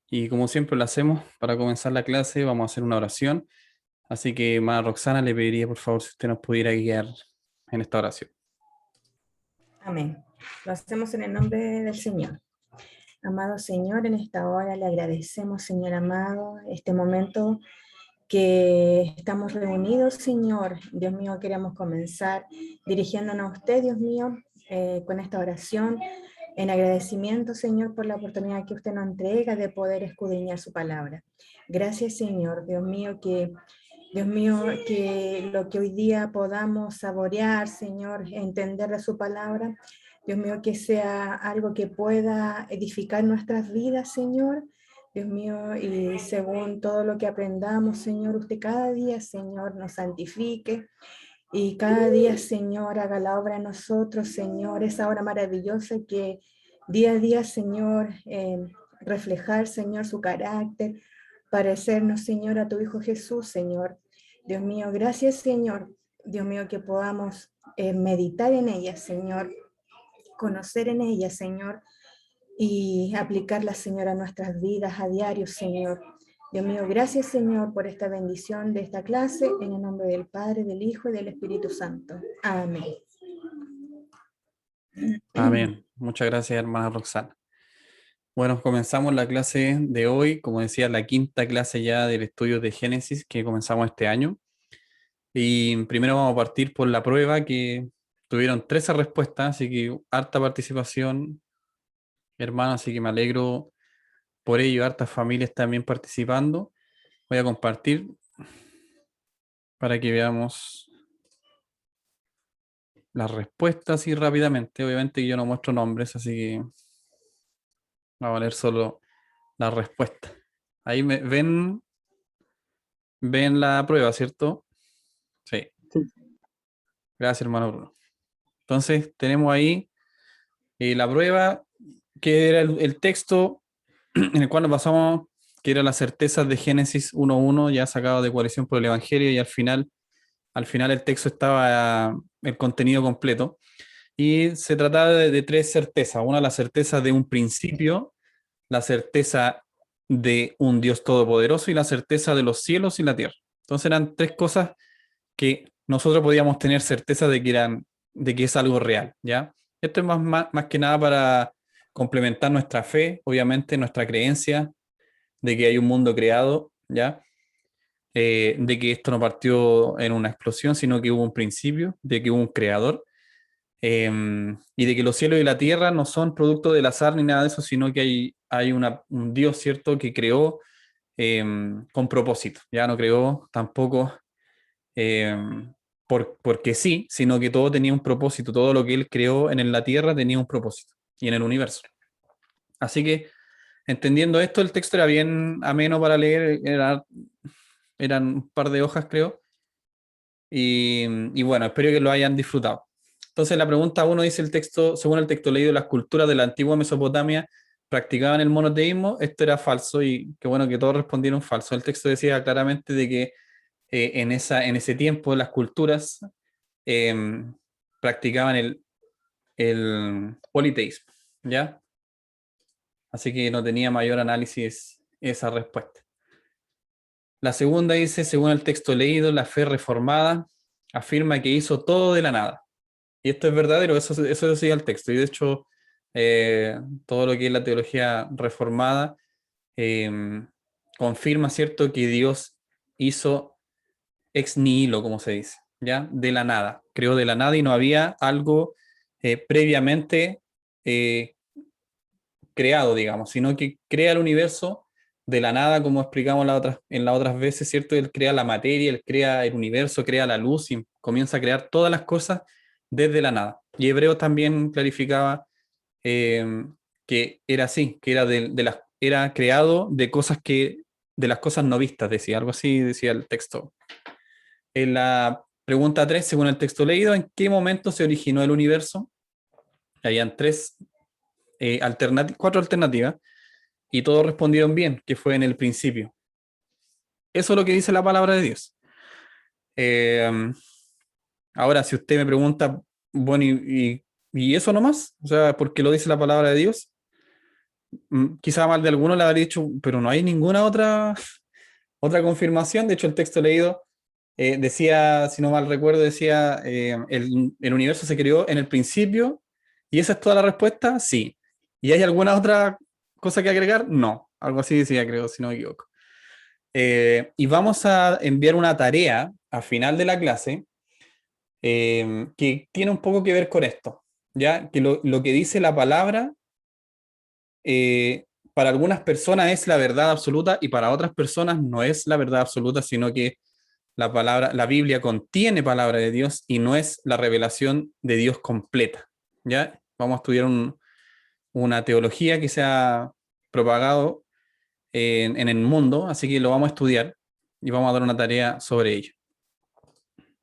Y como siempre lo hacemos, para comenzar la clase vamos a hacer una oración. Así que, hermana Roxana, le pediría por favor si usted nos pudiera guiar en esta oración. Amén. Lo hacemos en el nombre del Señor. Amado Señor, en esta hora le agradecemos, Señor amado, este momento que estamos reunidos, Señor. Dios mío, queremos comenzar dirigiéndonos a usted, Dios mío, con esta oración, en agradecimiento, Señor, por la oportunidad que usted nos entrega de poder escudriñar su palabra. Gracias, Señor, Dios mío, que lo que hoy día podamos saborear, Señor, entender de su palabra, Dios mío, que sea algo que pueda edificar nuestras vidas, Señor. Dios mío, y según todo lo que aprendamos, Señor, usted cada día, Señor, nos santifique y cada día, Señor, haga la obra en nosotros, Señor, esa obra maravillosa que día a día, Señor, reflejar, Señor, su carácter, parecernos, Señor, a tu Hijo Jesús, Señor. Dios mío, gracias, Señor. Dios mío, que podamos meditar en ella, Señor, conocer en ella, Señor, y aplicarla, Señor, a nuestras vidas a diario, Señor. Dios mío, gracias, Señor, por esta bendición de esta clase, en el nombre del Padre, del Hijo y del Espíritu Santo. Amén. Amén. Muchas gracias, hermana Roxana. Bueno, comenzamos la clase de hoy, como decía, la quinta clase ya del estudio de Génesis que comenzamos este año. Y primero vamos a partir por la prueba que tuvieron 13 respuestas, así que harta participación, hermano, así que me alegro por ello, hartas familias también participando. Voy a compartir para que veamos las respuestas así rápidamente. Obviamente yo no muestro nombres, así que va a valer solo la respuesta. Ahí ven la prueba, ¿cierto? Sí. Sí. Gracias, hermano Bruno. Entonces tenemos ahí la prueba, que era el texto en el cual nos basamos, que era las certezas de Génesis 1.1, ya sacado de Coalición por el Evangelio, y al final el texto estaba el contenido completo. Y se trataba de tres certezas. Una, la certeza de un principio, la certeza de un Dios todopoderoso y la certeza de los cielos y la tierra. Entonces eran tres cosas que nosotros podíamos tener certeza de que es algo real, ¿ya? Esto es más que nada para complementar nuestra fe, obviamente nuestra creencia de que hay un mundo creado, ¿ya? De que esto no partió en una explosión, sino que hubo un principio, de que hubo un creador, y de que los cielos y la tierra no son producto del azar ni nada de eso, sino que hay un Dios, ¿cierto?, que creó con propósito. Ya no creó tampoco eh, porque sí, sino que todo tenía un propósito. Todo lo que él creó en la tierra tenía un propósito y en el universo. Así que, entendiendo esto, el texto era bien ameno para leer, eran un par de hojas, creo. Y bueno, espero que lo hayan disfrutado. Entonces la pregunta uno dice el texto, según el texto leído, las culturas de la antigua Mesopotamia practicaban el monoteísmo. Esto era falso y qué bueno que todos respondieron falso. El texto decía claramente de que en ese tiempo las culturas eh, practicaban el politeísmo, ¿ya? Así que no tenía mayor análisis esa respuesta. La segunda dice, según el texto leído, la fe reformada afirma que hizo todo de la nada. Y esto es verdadero, eso decía el texto. Y de hecho, todo lo que es la teología reformada eh, confirma, ¿cierto?, que Dios hizo ex nihilo, como se dice, ¿ya? De la nada. Creó de la nada y no había algo previamente eh, creado, digamos, sino que crea el universo de la nada, como explicamos en las otras veces, ¿cierto? Él crea la materia, él crea el universo, crea la luz y comienza a crear todas las cosas desde la nada. Y Hebreos también clarificaba eh, que era así, que era creado de las cosas no vistas, decía, algo así decía el texto. En la pregunta 3, según el texto leído, ¿en qué momento se originó el universo? Habían cuatro alternativas y todos respondieron bien, que fue en el principio. Eso es lo que dice la palabra de Dios. Eh, Ahora, si usted me pregunta, bueno, ¿y eso nomás? O sea, ¿por qué lo dice la palabra de Dios? quizá mal de algunos le habría dicho, pero no hay ninguna otra confirmación. De hecho, el texto leído decía, si no mal recuerdo, decía, el universo se creó en el principio y esa es toda la respuesta, sí. ¿Y hay alguna otra cosa que agregar? No. Algo así decía, creo, si no me equivoco. Y vamos a enviar una tarea a final de la clase que tiene un poco que ver con esto, ¿ya? Que lo que dice la palabra para algunas personas es la verdad absoluta y para otras personas no es la verdad absoluta, sino que la Biblia contiene palabra de Dios y no es la revelación de Dios completa, ¿ya? Vamos a estudiar una teología que se ha propagado en el mundo, así que lo vamos a estudiar y vamos a dar una tarea sobre ello.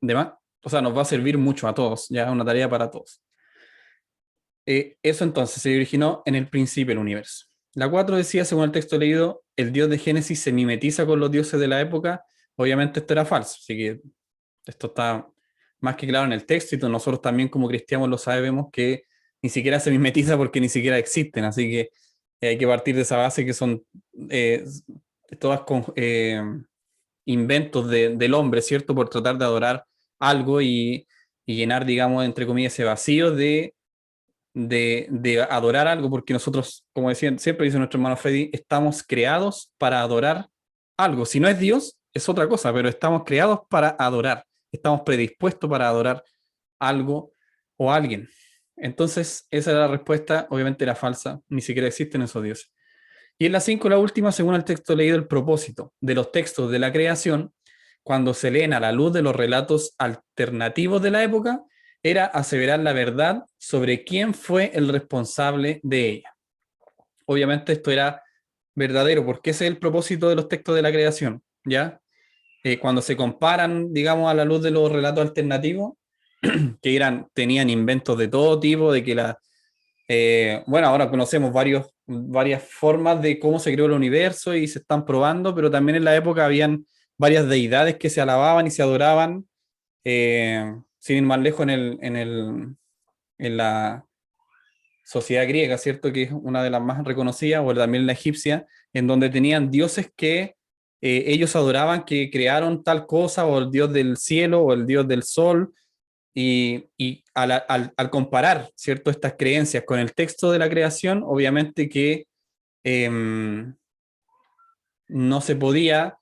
¿De más? O sea, nos va a servir mucho a todos, ya una tarea para todos. Eso entonces se originó en el principio del universo. La 4 decía, según el texto leído, el Dios de Génesis se mimetiza con los dioses de la época. Obviamente esto era falso, así que esto está más que claro en el texto y nosotros también como cristianos lo sabemos que ni siquiera se mimetiza porque ni siquiera existen, así que hay que partir de esa base que son eh, todas inventos del hombre, ¿cierto? Por tratar de adorar algo y llenar, digamos, entre comillas, ese vacío de adorar algo, porque nosotros, como decían, siempre dice nuestro hermano Freddy, estamos creados para adorar algo. Si no es Dios, es otra cosa, pero estamos creados para adorar, estamos predispuestos para adorar algo o alguien. Entonces, esa era la respuesta, obviamente era falsa, ni siquiera existen esos dioses. Y en la 5, la última, según el texto leído, el propósito de los textos de la creación, cuando se leen a la luz de los relatos alternativos de la época, era aseverar la verdad sobre quién fue el responsable de ella. Obviamente esto era verdadero, porque ese es el propósito de los textos de la creación, ¿ya? Cuando se comparan, digamos, a la luz de los relatos alternativos, que tenían inventos de todo tipo, de que bueno, ahora conocemos varias formas de cómo se creó el universo y se están probando, pero también en la época habían varias deidades que se alababan y se adoraban, sin ir más lejos en la sociedad griega, ¿cierto? Que es una de las más reconocidas, o también la egipcia, en donde tenían dioses que ellos adoraban, que crearon tal cosa, o el dios del cielo, o el dios del sol, y al comparar, ¿cierto? Estas creencias con el texto de la creación, obviamente que no se podía,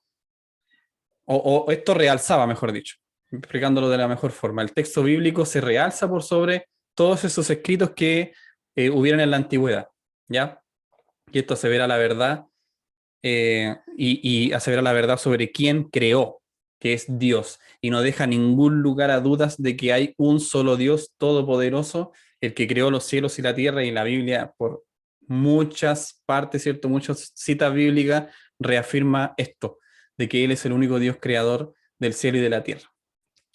o esto realzaba, mejor dicho, explicándolo de la mejor forma. El texto bíblico se realza por sobre todos esos escritos que hubieron en la antigüedad, ¿ya? Y esto asevera la verdad y asevera la verdad sobre quién creó, que es Dios, y no deja ningún lugar a dudas de que hay un solo Dios todopoderoso, el que creó los cielos y la tierra, y la Biblia por muchas partes, ¿cierto? Muchas citas bíblicas reafirma esto, de que Él es el único Dios creador del cielo y de la tierra.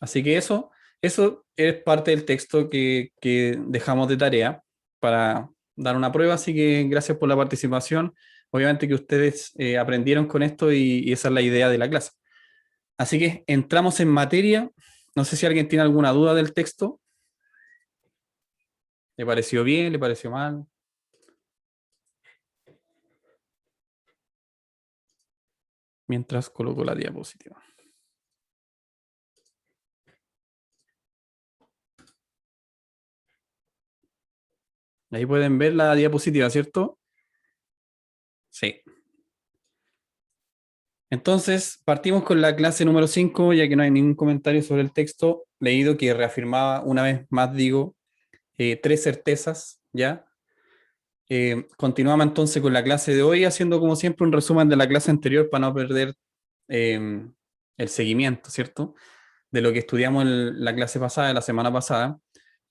Así que eso es parte del texto que dejamos de tarea para dar una prueba, así que gracias por la participación. Obviamente que ustedes aprendieron con esto y esa es la idea de la clase. Así que entramos en materia. No sé si alguien tiene alguna duda del texto. ¿Le pareció bien? ¿Le pareció mal? Mientras coloco la diapositiva. Ahí pueden ver la diapositiva, ¿cierto? Sí. Entonces, partimos con la clase número 5, ya que no hay ningún comentario sobre el texto leído que reafirmaba, una vez más digo, tres certezas, ¿ya? Continuamos entonces con la clase de hoy, haciendo como siempre un resumen de la clase anterior para no perder eh, el seguimiento, ¿cierto? De lo que estudiamos en la clase pasada, la semana pasada.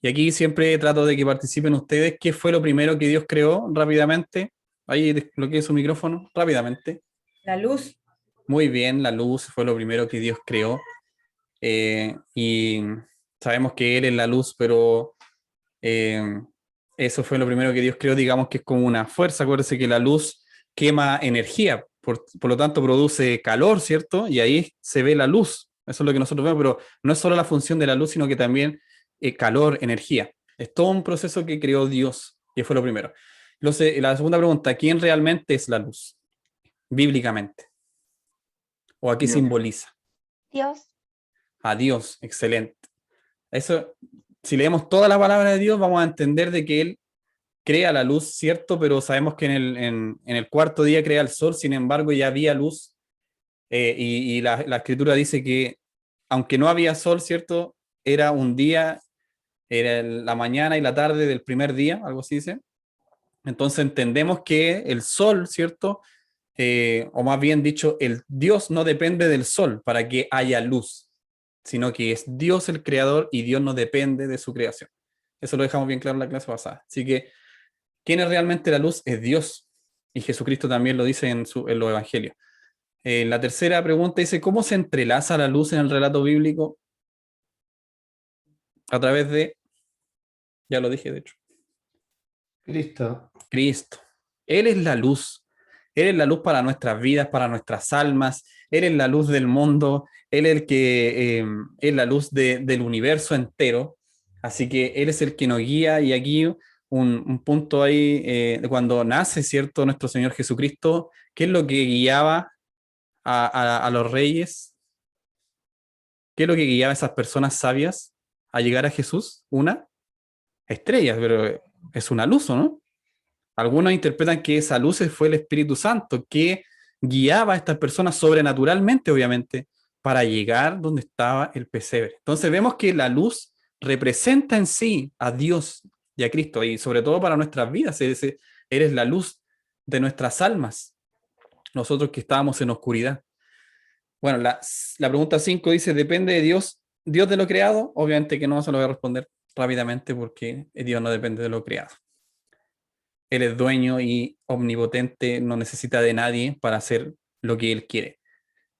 Y aquí siempre trato de que participen ustedes. ¿Qué fue lo primero que Dios creó rápidamente? Ahí desbloqueé su micrófono rápidamente. La luz. Muy bien, la luz fue lo primero que Dios creó. Y sabemos que Él es la luz, pero eh, eso fue lo primero que Dios creó, digamos que es como una fuerza. Acuérdense que la luz quema energía, por lo tanto produce calor, ¿cierto? Y ahí se ve la luz. Eso es lo que nosotros vemos, pero no es solo la función de la luz, sino que también calor, energía. Es todo un proceso que creó Dios, y fue lo primero. La segunda pregunta, ¿quién realmente es la luz? Bíblicamente. ¿O a qué Dios. simboliza? Dios. A Dios, excelente. Eso, si leemos toda la palabra de Dios, vamos a entender de que Él crea la luz, ¿cierto? Pero sabemos que en el cuarto día crea el sol, sin embargo ya había luz, y la escritura dice que aunque no había sol, ¿cierto? Era un día, era la mañana y la tarde del primer día, algo así dice. Entonces entendemos que el sol, ¿cierto? O más bien dicho, el Dios no depende del sol para que haya luz, sino que es Dios el creador y Dios no depende de su creación. Eso lo dejamos bien claro en la clase pasada. Así que, ¿quién es realmente la luz? Es Dios. Y Jesucristo también lo dice en los evangelios. La tercera pregunta dice, ¿cómo se entrelaza la luz en el relato bíblico? A través de, ya lo dije de hecho, Cristo. Cristo. Él es la luz. Él es la luz para nuestras vidas, para nuestras almas. Él es la luz del mundo. Él es el que es la luz del universo entero. Así que Él es el que nos guía. Y aquí un punto ahí, de cuando nace, ¿cierto? Nuestro Señor Jesucristo, ¿qué es lo que guiaba a los reyes? ¿Qué es lo que guiaba a esas personas sabias a llegar a Jesús? Una estrella, pero es una luz, ¿o no? Algunos interpretan que esa luz fue el Espíritu Santo que guiaba a estas personas sobrenaturalmente, obviamente, para llegar donde estaba el pesebre. Entonces vemos que la luz representa en sí a Dios y a Cristo, y sobre todo para nuestras vidas. Eres la luz de nuestras almas, nosotros que estábamos en oscuridad. Bueno, la pregunta 5 dice, ¿depende de Dios, Dios de lo creado? Obviamente que no se lo voy a responder rápidamente porque Dios no depende de lo creado. Él es dueño y omnipotente, no necesita de nadie para hacer lo que Él quiere.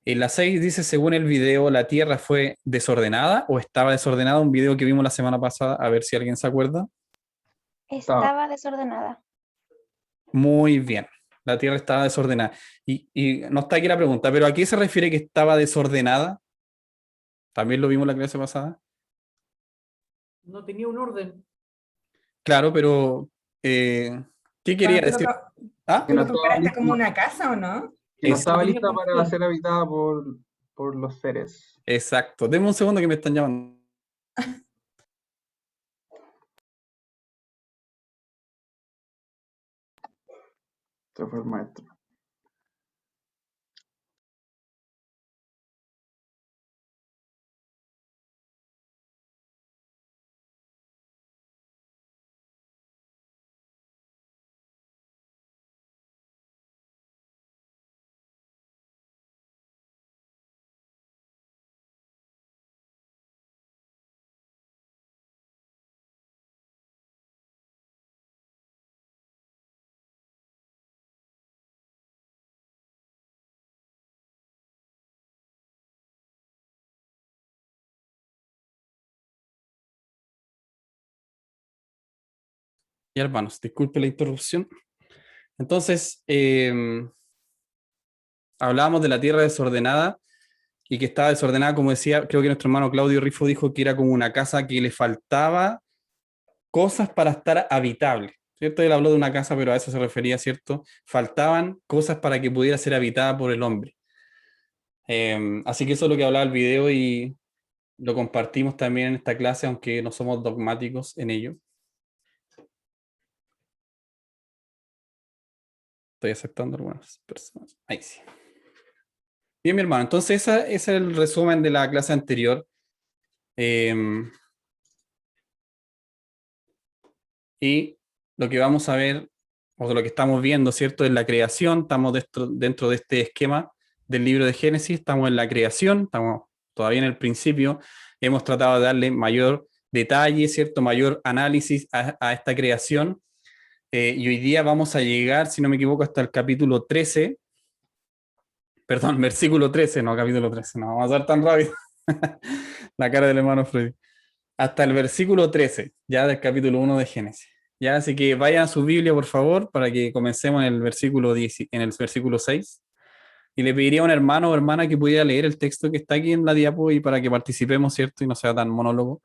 En la 6 dice, según el video, ¿la Tierra fue desordenada o estaba desordenada? Un video que vimos la semana pasada, a ver si alguien se acuerda. Estaba desordenada. Muy bien, la Tierra estaba desordenada. Y no está aquí la pregunta, pero ¿a qué se refiere que estaba desordenada? También lo vimos la clase pasada. No tenía un orden. Claro, pero ¿qué quería Cuando decir? tú ¿Ah? Que no lo comparaste estaba como lista, una casa, ¿o no? que no Es- estaba tenía lista para control. ser habitada por los seres. Exacto. Deme un segundo que me están llamando. Se fue el maestro. Ya, hermanos, disculpe la interrupción. Entonces, hablábamos de la tierra desordenada y que estaba desordenada, como decía, creo que nuestro hermano Claudio Rifo dijo que era como una casa que le faltaba cosas para estar habitable, ¿cierto? Él habló de una casa, pero a eso se refería, ¿cierto? Faltaban cosas para que pudiera ser habitada por el hombre. Así que eso es lo que hablaba el video y lo compartimos también en esta clase, aunque no somos dogmáticos en ello. Estoy aceptando algunas personas. Ahí sí. Bien, mi hermano. Entonces, ese es el resumen de la clase anterior. Y lo que vamos a ver, o lo que estamos viendo, ¿cierto? Es la creación. Estamos dentro de este esquema del libro de Génesis. Estamos en la creación, estamos todavía en el principio. Hemos tratado de darle mayor detalle, ¿cierto? Mayor análisis a esta creación. Y hoy día vamos a llegar, si no me equivoco, hasta el capítulo 13. Perdón, versículo 13, no capítulo 13. No vamos a ser tan rápido. La cara del hermano Freddy. Hasta el versículo 13, ya del capítulo 1 de Génesis. Ya, así que vayan a su Biblia, por favor, para que comencemos en el versículo 10, en el versículo 6. Y le pediría a un hermano o hermana que pudiera leer el texto que está aquí en la diapo y para que participemos, ¿cierto? Y no sea tan monólogo.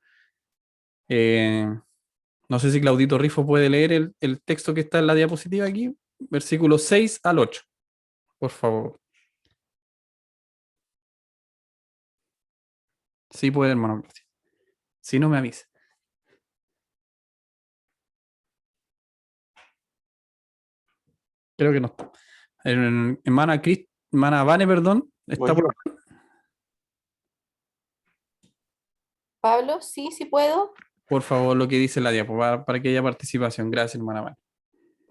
No sé si Claudito Rifo puede leer el texto que está en la diapositiva aquí, versículos 6 al 8, por favor. Sí puede, hermano, gracias. Si no, me avisa. Creo que no está. Hermana Vane, perdón, está Voy yo. Pablo, sí, sí puedo. por favor lo que dice la diapo, para que haya participación. Gracias, hermana Vane.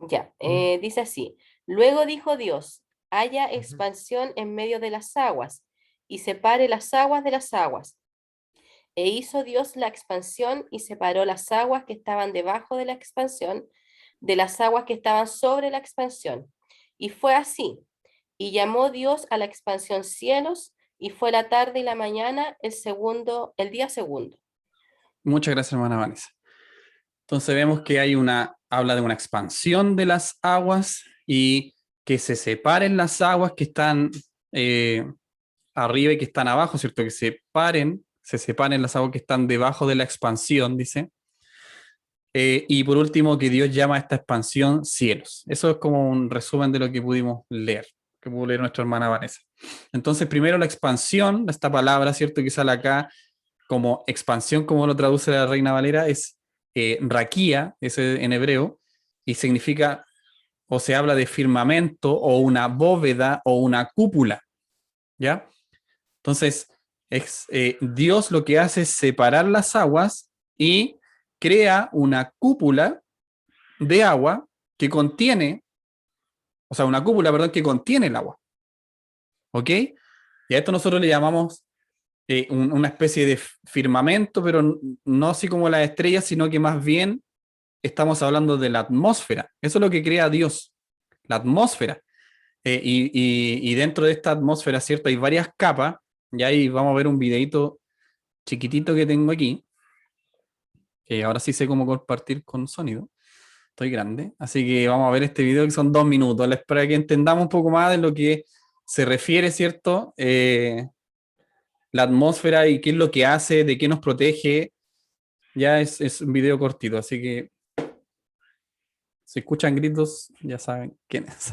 Ya, dice así. Luego dijo Dios, haya expansión en medio de las aguas y separe las aguas de las aguas. E hizo Dios la expansión y separó las aguas que estaban debajo de la expansión de las aguas que estaban sobre la expansión. Y fue así. Y llamó Dios a la expansión cielos, y fue la tarde y la mañana el día segundo. Muchas gracias, hermana Vanessa. Entonces vemos que habla de una expansión de las aguas y que se separen las aguas que están arriba y que están abajo, ¿cierto? Que se separen las aguas que están debajo de la expansión, dice. Y por último, que Dios llama a esta expansión cielos. Eso es como un resumen de lo que pudimos leer, que pudo leer nuestra hermana Vanessa. Entonces, primero la expansión, esta palabra, ¿cierto? Que sale acá como expansión, como lo traduce la Reina Valera, es raquía, es en hebreo, y significa, o se habla de firmamento, o una bóveda, o una cúpula, ¿ya? Entonces, Dios lo que hace es separar las aguas y crea una cúpula de agua que contiene, o sea, una cúpula, perdón, que contiene el agua. ¿Ok? Y a esto nosotros le llamamos una especie de firmamento, pero no así como las estrellas, sino que más bien estamos hablando de la atmósfera. Eso es lo que crea Dios, la atmósfera. Y dentro de esta atmósfera, ¿cierto? Hay varias capas, y ahí vamos a ver un videito chiquitito que tengo aquí. Ahora sí sé cómo compartir con sonido. Estoy grande. Así que vamos a ver este video que son 2 minutos. Para que entendamos un poco más de lo que se refiere, ¿cierto? La atmósfera y qué es lo que hace, de qué nos protege. Ya es un video cortito, así que si escuchan gritos, ya saben quién es.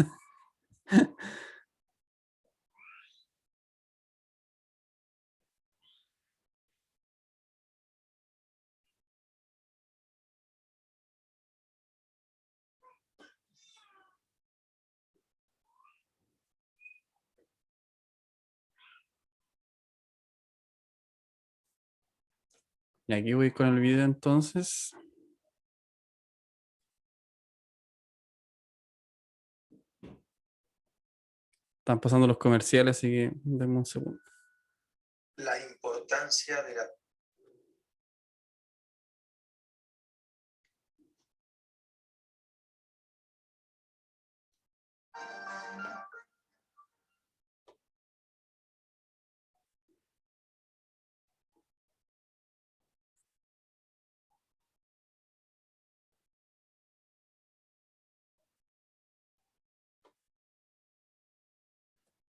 Y aquí voy con el video entonces. Están pasando los comerciales, así que denme un segundo. La importancia de la...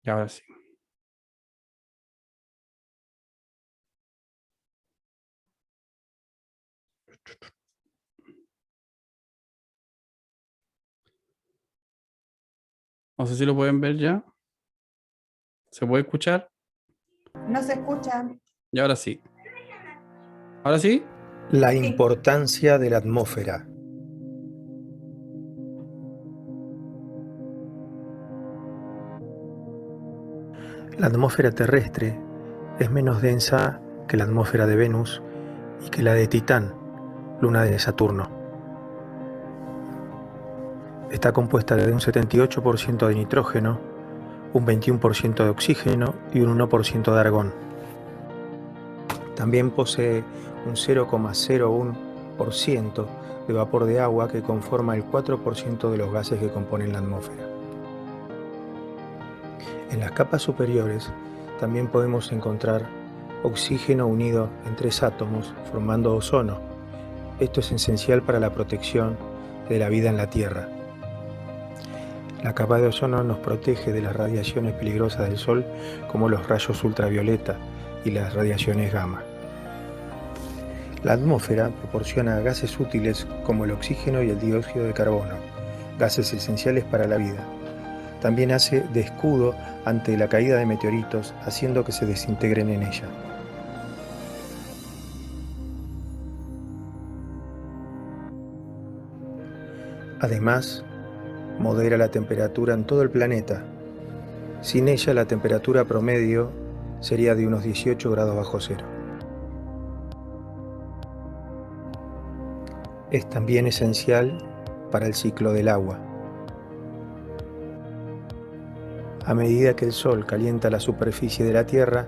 Y ahora sí. No sé si lo pueden ver ya. ¿Se puede escuchar? No se escucha. Y ahora sí. ¿Ahora sí? La importancia de la atmósfera. La atmósfera terrestre es menos densa que la atmósfera de Venus y que la de Titán, luna de Saturno. Está compuesta de un 78% de nitrógeno, un 21% de oxígeno y un 1% de argón. También posee un 0,01% de vapor de agua que conforma el 4% de los gases que componen la atmósfera. En las capas superiores también podemos encontrar oxígeno unido en 3 átomos formando ozono. Esto es esencial para la protección de la vida en la Tierra. La capa de ozono nos protege de las radiaciones peligrosas del Sol como los rayos ultravioleta y las radiaciones gamma. La atmósfera proporciona gases útiles como el oxígeno y el dióxido de carbono, gases esenciales para la vida. También hace de escudo ante la caída de meteoritos, haciendo que se desintegren en ella. Además, modera la temperatura en todo el planeta. Sin ella, la temperatura promedio sería de unos 18 grados bajo cero. Es también esencial para el ciclo del agua. A medida que el Sol calienta la superficie de la Tierra,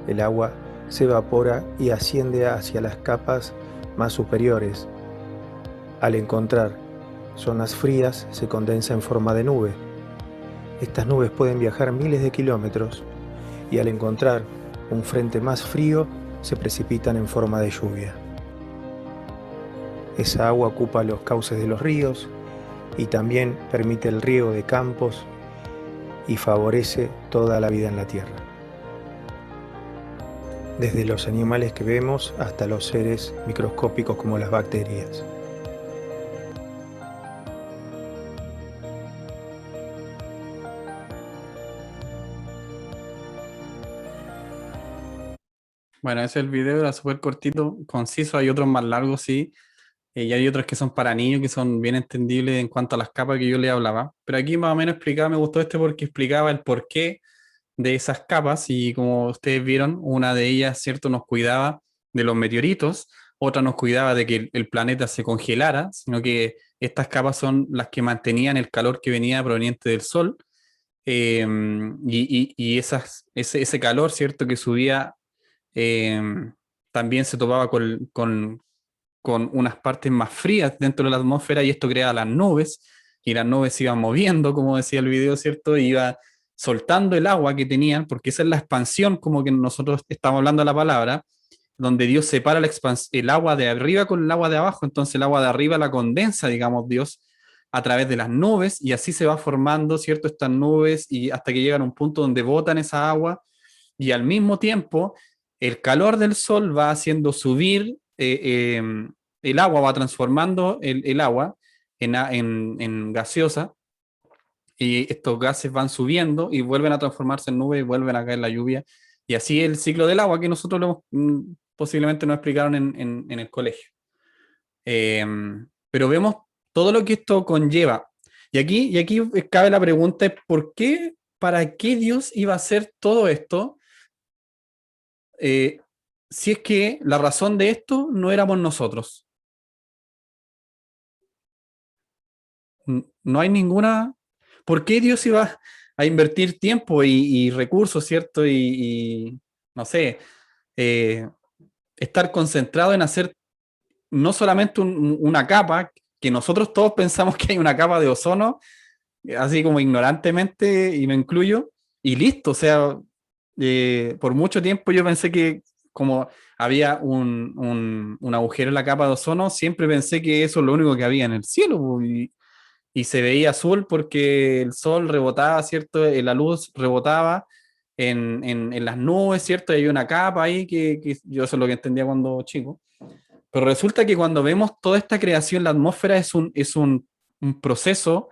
el agua se evapora y asciende hacia las capas más superiores. Al encontrar zonas frías, se condensa en forma de nube. Estas nubes pueden viajar miles de kilómetros y al encontrar un frente más frío, se precipitan en forma de lluvia. Esa agua ocupa los cauces de los ríos y también permite el riego de campos y favorece toda la vida en la Tierra. Desde los animales que vemos hasta los seres microscópicos como las bacterias. Bueno, ese es el video, era súper cortito, conciso, hay otros más largos, sí, y hay otros que son para niños, que son bien entendibles en cuanto a las capas que yo le hablaba. Pero aquí más o menos explicaba, me gustó este porque explicaba el porqué de esas capas y como ustedes vieron, una de ellas, ¿cierto?, nos cuidaba de los meteoritos, otra nos cuidaba de que el planeta se congelara, sino que estas capas son las que mantenían el calor que venía proveniente del Sol, y ese calor, ¿cierto?, que subía, eh, también se topaba con unas partes más frías dentro de la atmósfera y esto creaba las nubes y las nubes se iban moviendo, como decía el video, ¿cierto? Y iba soltando el agua que tenían, porque esa es la expansión, como que nosotros estamos hablando de la palabra, donde Dios separa el agua de arriba con el agua de abajo, entonces el agua de arriba la condensa, digamos, Dios, a través de las nubes y así se va formando, ¿cierto? Estas nubes y hasta que llegan a un punto donde botan esa agua y al mismo tiempo el calor del sol va haciendo subir el agua, va transformando el agua en gaseosa y estos gases van subiendo y vuelven a transformarse en nubes y vuelven a caer la lluvia. Y así el ciclo del agua que nosotros posiblemente nos explicaron en el colegio. Pero vemos todo lo que esto conlleva. Y aquí cabe la pregunta, ¿por qué, para qué Dios iba a hacer todo esto? Si es que la razón de esto no éramos nosotros. No hay ninguna... ¿Por qué Dios iba a invertir tiempo y recursos, ¿cierto? Y no sé, estar concentrado en hacer no solamente una capa, que nosotros todos pensamos que hay una capa de ozono, así como ignorantemente, y me incluyo, y listo, o sea, por mucho tiempo yo pensé que como había un agujero en la capa de ozono, siempre pensé que eso es lo único que había en el cielo, y se veía azul porque el sol rebotaba, ¿cierto? La luz rebotaba en las nubes, ¿cierto? Y hay una capa ahí que yo eso es lo que entendía cuando chico. Pero resulta que cuando vemos toda esta creación, la atmósfera es un proceso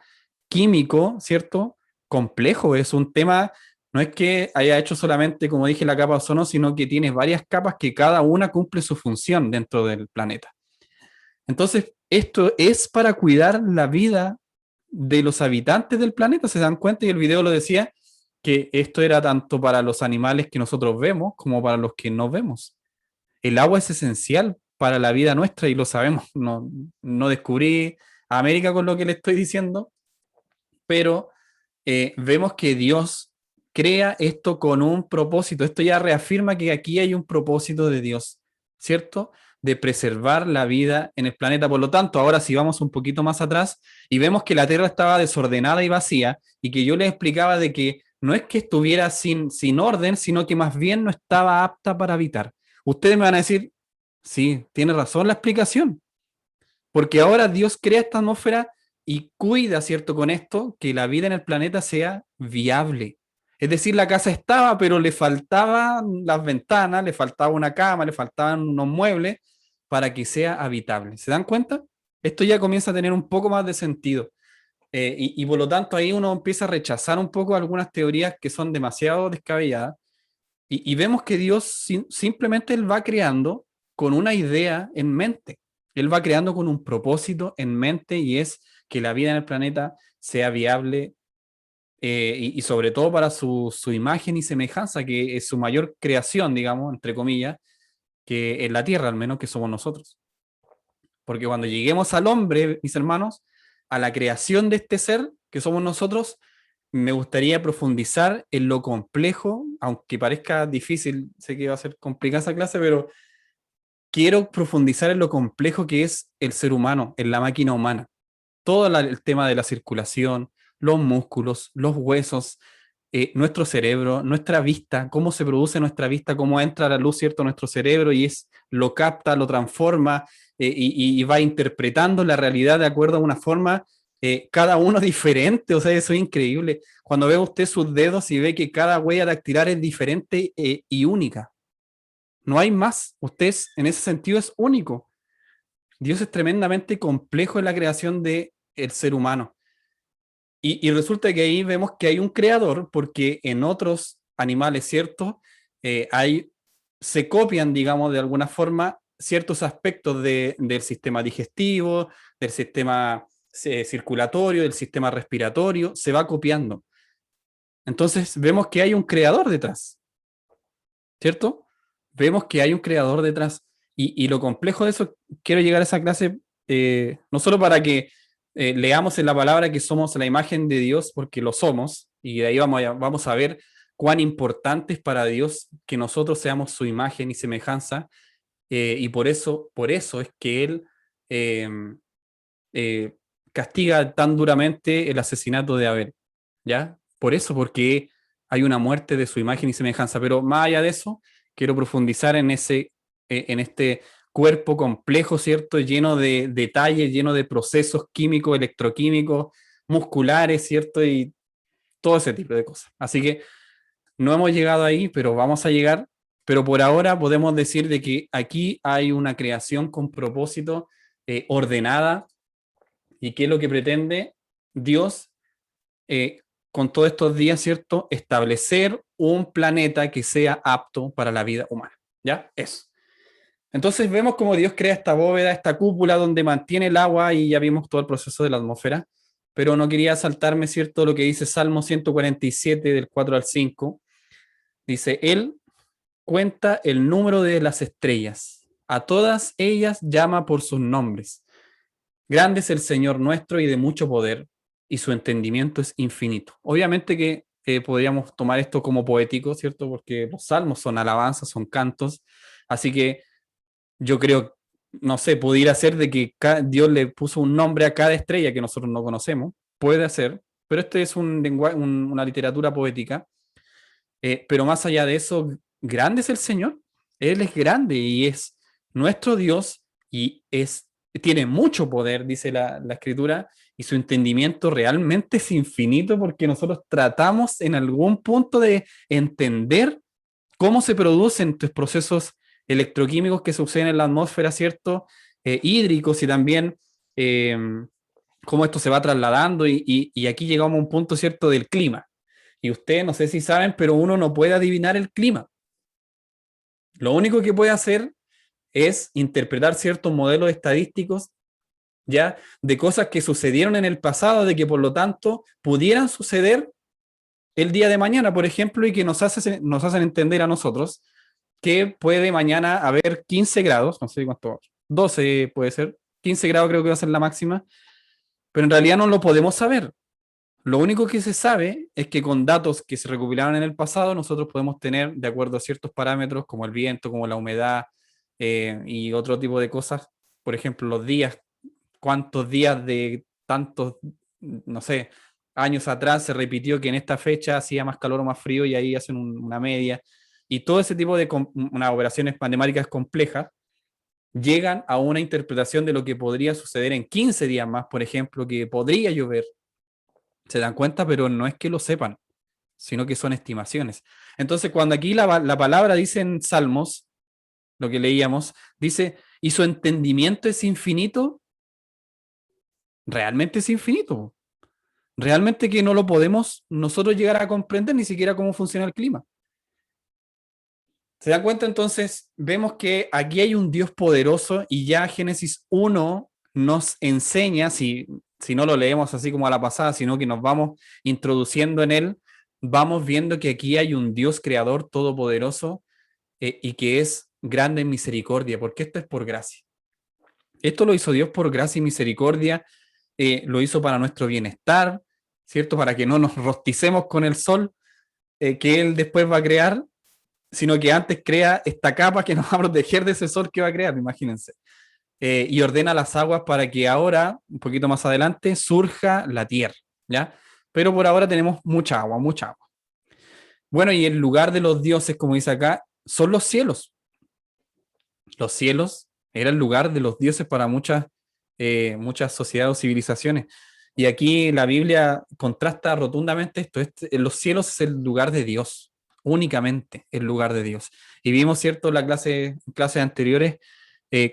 químico, ¿cierto? Complejo, es un tema, no es que haya hecho solamente, como dije, la capa de ozono, sino que tiene varias capas que cada una cumple su función dentro del planeta. Entonces, esto es para cuidar la vida de los habitantes del planeta, se dan cuenta, y el video lo decía, que esto era tanto para los animales que nosotros vemos como para los que no vemos. El agua es esencial para la vida nuestra y lo sabemos. No descubrí América con lo que le estoy diciendo, pero vemos que Dios crea esto con un propósito. Esto ya reafirma que aquí hay un propósito de Dios, ¿cierto? De preservar la vida en el planeta. Por lo tanto, ahora si vamos un poquito más atrás y vemos que la Tierra estaba desordenada y vacía y que yo les explicaba de que no es que estuviera sin orden, sino que más bien no estaba apta para habitar. Ustedes me van a decir, sí, tiene razón la explicación, porque ahora Dios crea esta atmósfera y cuida, ¿cierto?, con esto, que la vida en el planeta sea viable. Es decir, la casa estaba, pero le faltaban las ventanas, le faltaba una cama, le faltaban unos muebles para que sea habitable. ¿Se dan cuenta? Esto ya comienza a tener un poco más de sentido. Y por lo tanto ahí uno empieza a rechazar un poco algunas teorías que son demasiado descabelladas y vemos que Dios simplemente Él va creando con una idea en mente. Él va creando con un propósito en mente y es que la vida en el planeta sea viable y sobre todo para su imagen y semejanza, que es su mayor creación, digamos, entre comillas, que en la tierra al menos, que somos nosotros. Porque cuando lleguemos al hombre, mis hermanos, a la creación de este ser que somos nosotros, me gustaría profundizar en lo complejo, aunque parezca difícil, sé que va a ser complicada esa clase, pero quiero profundizar en lo complejo que es el ser humano, en la máquina humana. Todo el tema de la circulación, los músculos, los huesos, nuestro cerebro, nuestra vista, cómo se produce nuestra vista, cómo entra la luz, ¿cierto?, nuestro cerebro y lo capta, lo transforma y va interpretando la realidad de acuerdo a una forma, cada uno diferente, o sea, eso es increíble. Cuando ve usted sus dedos y ve que cada huella dactilar es diferente y única. No hay más. Usted en ese sentido es único. Dios es tremendamente complejo en la creación del ser humano. Y resulta que ahí vemos que hay un creador, porque en otros animales, ¿cierto? Se copian, digamos, de alguna forma ciertos aspectos del sistema digestivo, del sistema circulatorio, del sistema respiratorio, se va copiando. Entonces vemos que hay un creador detrás, ¿cierto? Vemos que hay un creador detrás. Y lo complejo de eso, quiero llegar a esa clase, no solo para que leamos en la palabra que somos la imagen de Dios, porque lo somos, y de ahí vamos a ver cuán importante es para Dios que nosotros seamos su imagen y semejanza, y por eso es que Él eh, castiga tan duramente el asesinato de Abel, ¿ya? Por eso, porque hay una muerte de su imagen y semejanza, pero más allá de eso, quiero profundizar en este cuerpo complejo, ¿cierto? Lleno de detalles, lleno de procesos químicos, electroquímicos, musculares, ¿cierto? Y todo ese tipo de cosas. Así que no hemos llegado ahí, pero vamos a llegar. Pero por ahora podemos decir de que aquí hay una creación con propósito, ordenada, y qué es lo que pretende Dios con todos estos días, ¿cierto? Establecer un planeta que sea apto para la vida humana. ¿Ya? Eso. Entonces vemos cómo Dios crea esta bóveda, esta cúpula donde mantiene el agua y ya vimos todo el proceso de la atmósfera, pero no quería saltarme, ¿cierto?, lo que dice Salmo 147 del 4 al 5. Dice, Él cuenta el número de las estrellas, a todas ellas llama por sus nombres. Grande es el Señor nuestro y de mucho poder, y su entendimiento es infinito. Obviamente que podríamos tomar esto como poético, ¿cierto? Porque los salmos son alabanzas, son cantos, así que yo creo, no sé, pudiera ser de que Dios le puso un nombre a cada estrella que nosotros no conocemos, puede ser, pero este es una literatura poética, pero más allá de eso, grande es el Señor, Él es grande y es nuestro Dios y tiene mucho poder, dice la Escritura, y su entendimiento realmente es infinito porque nosotros tratamos en algún punto de entender cómo se producen estos procesos electroquímicos que suceden en la atmósfera, ¿cierto? Hídricos y también cómo esto se va trasladando y aquí llegamos a un punto, ¿cierto?, del clima. Y ustedes no sé si saben, pero uno no puede adivinar el clima. Lo único que puede hacer es interpretar ciertos modelos estadísticos, ¿ya?, de cosas que sucedieron en el pasado, de que por lo tanto pudieran suceder el día de mañana, por ejemplo, y que nos hacen entender a nosotros que puede mañana haber 15 grados, no sé cuánto, 12 puede ser, 15 grados creo que va a ser la máxima, pero en realidad no lo podemos saber. Lo único que se sabe es que con datos que se recopilaron en el pasado, nosotros podemos tener, de acuerdo a ciertos parámetros, como el viento, como la humedad y otro tipo de cosas, por ejemplo, los días, cuántos días de tantos, no sé, años atrás se repitió que en esta fecha hacía más calor o más frío y ahí hacen una media. Y todo ese tipo de unas operaciones matemáticas complejas llegan a una interpretación de lo que podría suceder en 15 días más, por ejemplo, que podría llover. Se dan cuenta, pero no es que lo sepan, sino que son estimaciones. Entonces, cuando aquí la palabra dice en Salmos, lo que leíamos, dice y su entendimiento es infinito, realmente es infinito. Realmente que no lo podemos nosotros llegar a comprender ni siquiera cómo funciona el clima. ¿Se dan cuenta? Entonces, vemos que aquí hay un Dios poderoso y ya Génesis 1 nos enseña, si no lo leemos así como a la pasada, sino que nos vamos introduciendo en él, vamos viendo que aquí hay un Dios creador todopoderoso y que es grande en misericordia, porque esto es por gracia. Esto lo hizo Dios por gracia y misericordia, lo hizo para nuestro bienestar, ¿cierto? Para que no nos rosticemos con el sol que Él después va a crear, sino que antes crea esta capa que nos va a proteger de ese sol que va a crear, imagínense. Y ordena las aguas para que ahora, un poquito más adelante, surja la tierra, ¿ya? Pero por ahora tenemos mucha agua, mucha agua. Bueno, y el lugar de los dioses, como dice acá, son los cielos. Los cielos era el lugar de los dioses para muchas sociedades o civilizaciones. Y aquí la Biblia contrasta rotundamente esto. Los cielos es el lugar de Dios, únicamente el lugar de Dios. Y vimos, ¿cierto?, en clases anteriores,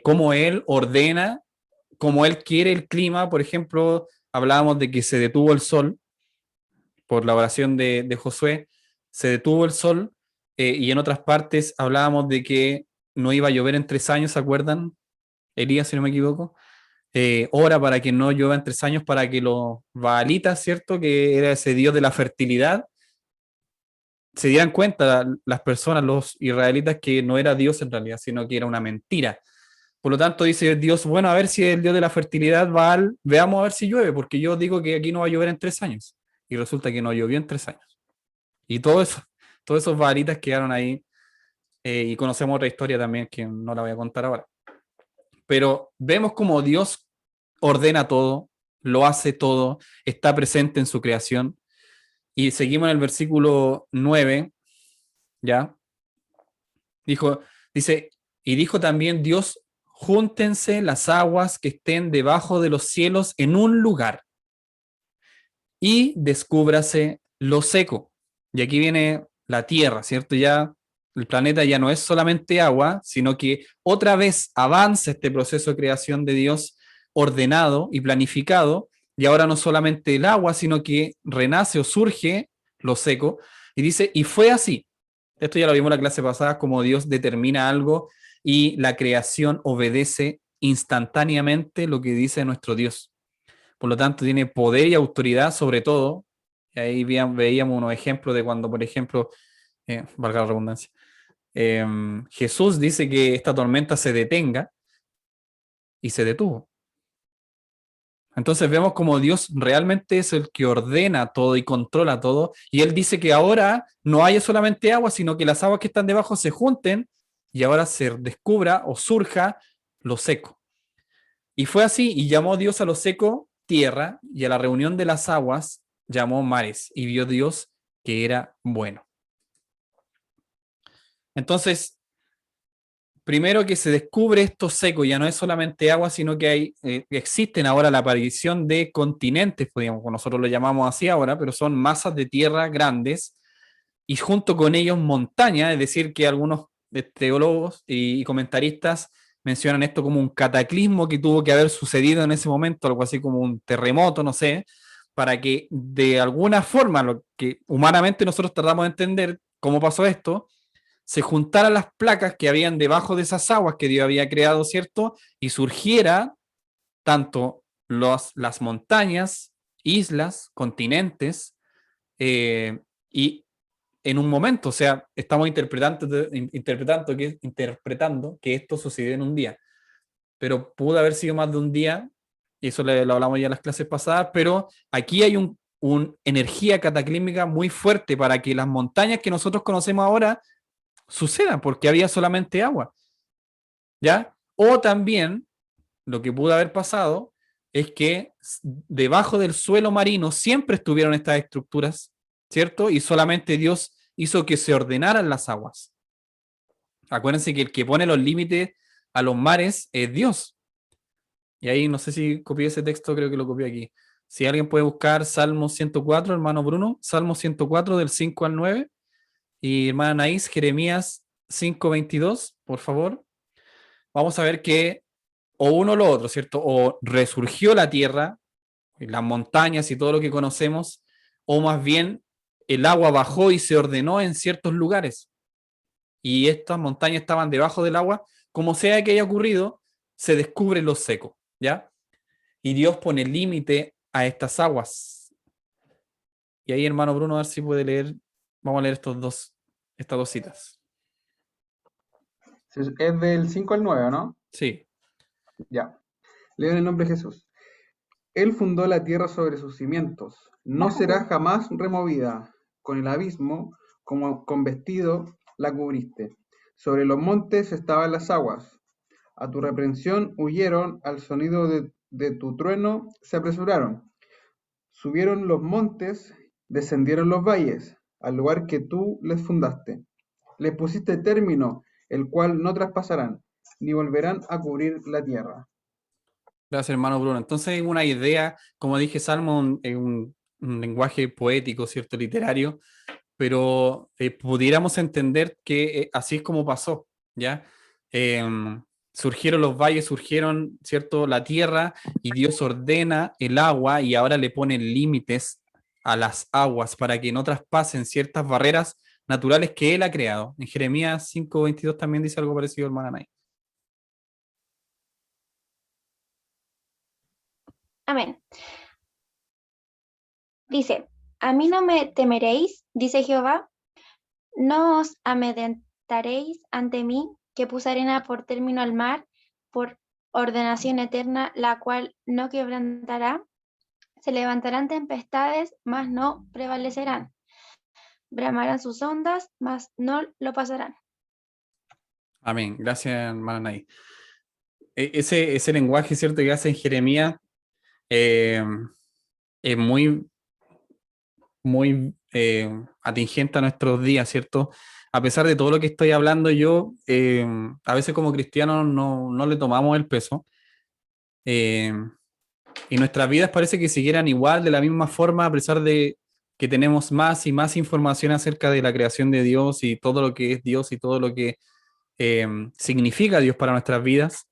cómo Él ordena, cómo Él quiere el clima. Por ejemplo, hablábamos de que se detuvo el sol por la oración de Josué, se detuvo el sol, y en otras partes hablábamos de que no iba a llover en 3 años, ¿se acuerdan? Elías, si no me equivoco. Ora para que no llueva en 3 años, para que los baalitas, ¿cierto?, que era ese dios de la fertilidad, se dieran cuenta las personas, los israelitas, que no era Dios en realidad, sino que era una mentira. Por lo tanto, dice Dios, bueno, a ver si el dios de la fertilidad, Baal, veamos a ver si llueve, porque yo digo que aquí no va a llover en 3 años. Y resulta que no llovió en 3 años. Y todos esos baalitas quedaron ahí, y conocemos otra historia también que no la voy a contar ahora. Pero vemos cómo Dios ordena todo, lo hace todo, está presente en su creación. Y seguimos en el versículo 9, ¿ya? Dice, y dijo también Dios, júntense las aguas que estén debajo de los cielos en un lugar, y descúbrase lo seco. Y aquí viene la tierra, ¿cierto? Ya el planeta ya no es solamente agua, sino que otra vez avanza este proceso de creación de Dios ordenado y planificado, y ahora no solamente el agua, sino que renace o surge lo seco, y dice, y fue así. Esto ya lo vimos en la clase pasada, como Dios determina algo y la creación obedece instantáneamente lo que dice nuestro Dios. Por lo tanto, tiene poder y autoridad sobre todo. Y ahí veíamos unos ejemplos de cuando, por ejemplo, valga la redundancia, Jesús dice que esta tormenta se detenga, y se detuvo. Entonces vemos como Dios realmente es el que ordena todo y controla todo, y Él dice que ahora no haya solamente agua, sino que las aguas que están debajo se junten, y ahora se descubra o surja lo seco. Y fue así, y llamó Dios a lo seco tierra, y a la reunión de las aguas llamó mares, y vio Dios que era bueno. Entonces, primero que se descubre esto seco, ya no es solamente agua, sino que existen ahora la aparición de continentes, podríamos, nosotros lo llamamos así ahora, pero son masas de tierra grandes, y junto con ellos montañas, es decir, que algunos teólogos y comentaristas mencionan esto como un cataclismo que tuvo que haber sucedido en ese momento, algo así como un terremoto, no sé, para que de alguna forma, lo que humanamente nosotros tratamos de entender cómo pasó esto, se juntaran las placas que habían debajo de esas aguas que Dios había creado, ¿cierto? Y surgiera tanto las montañas, islas, continentes, y en un momento, o sea, estamos interpretando que esto sucedió en un día, pero pudo haber sido más de un día, y eso lo hablamos ya en las clases pasadas, pero aquí hay una energía cataclísmica muy fuerte para que las montañas que nosotros conocemos ahora sucedan, porque había solamente agua, ¿ya? O también, lo que pudo haber pasado es que debajo del suelo marino siempre estuvieron estas estructuras, ¿cierto? Y solamente Dios hizo que se ordenaran las aguas. Acuérdense que el que pone los límites a los mares es Dios. Y ahí no sé si copié ese texto, creo que lo copié aquí. Si alguien puede buscar Salmo 104, hermano Bruno, Salmo 104 del 5 al 9, y hermana Anaís, Jeremías 5:22, por favor. vamos a ver que o uno o lo otro, ¿cierto? O resurgió la tierra, las montañas y todo lo que conocemos, o más bien el agua bajó y se ordenó en ciertos lugares. Y estas montañas estaban debajo del agua, como sea que haya ocurrido, se descubre lo seco, ¿ya? Y Dios pone límite a estas aguas. Y ahí, hermano Bruno, a ver si puede leer, vamos a leer estas dos citas. Es del 5 al 9, ¿no? Sí, Ya. Leo en el nombre de Jesús. Él fundó la tierra sobre sus cimientos. No será jamás removida. Con el abismo, como con vestido, la cubriste. Sobre los montes estaban las aguas. A tu reprensión huyeron, al sonido de tu trueno se apresuraron. Subieron los montes, descendieron los valles, al lugar que tú les fundaste. Les pusiste término, el cual no traspasarán, ni volverán a cubrir la tierra. gracias, hermano Bruno. Entonces, una idea, como dije, Salmo es un lenguaje poético, ¿cierto? Literario, pero pudiéramos entender que así es como pasó, ¿ya? Surgieron los valles, surgieron, ¿cierto? La tierra, y Dios ordena el agua y ahora le pone límites a las aguas para que no traspasen ciertas barreras naturales que Él ha creado. En Jeremías 5:22 también dice algo parecido, hermana Nay. Amén. Dice, a mí no me temeréis, dice Jehová, no os amedrentaréis ante mí, que puse arena por término al mar, por ordenación eterna, la cual no quebrantará. Se levantarán tempestades, mas no prevalecerán. Bramarán sus ondas, mas no lo pasarán. Amén. Gracias, hermana Nay. Ese lenguaje, ¿cierto?, que hace en Jeremías es muy atingente a nuestros días, ¿cierto? A pesar de todo lo que estoy hablando yo, a veces como cristianos no le tomamos el peso. Y nuestras vidas parece que siguieran igual, de la misma forma, a pesar de que tenemos más y más información acerca de la creación de Dios y todo lo que es Dios y todo lo que significa Dios para nuestras vidas.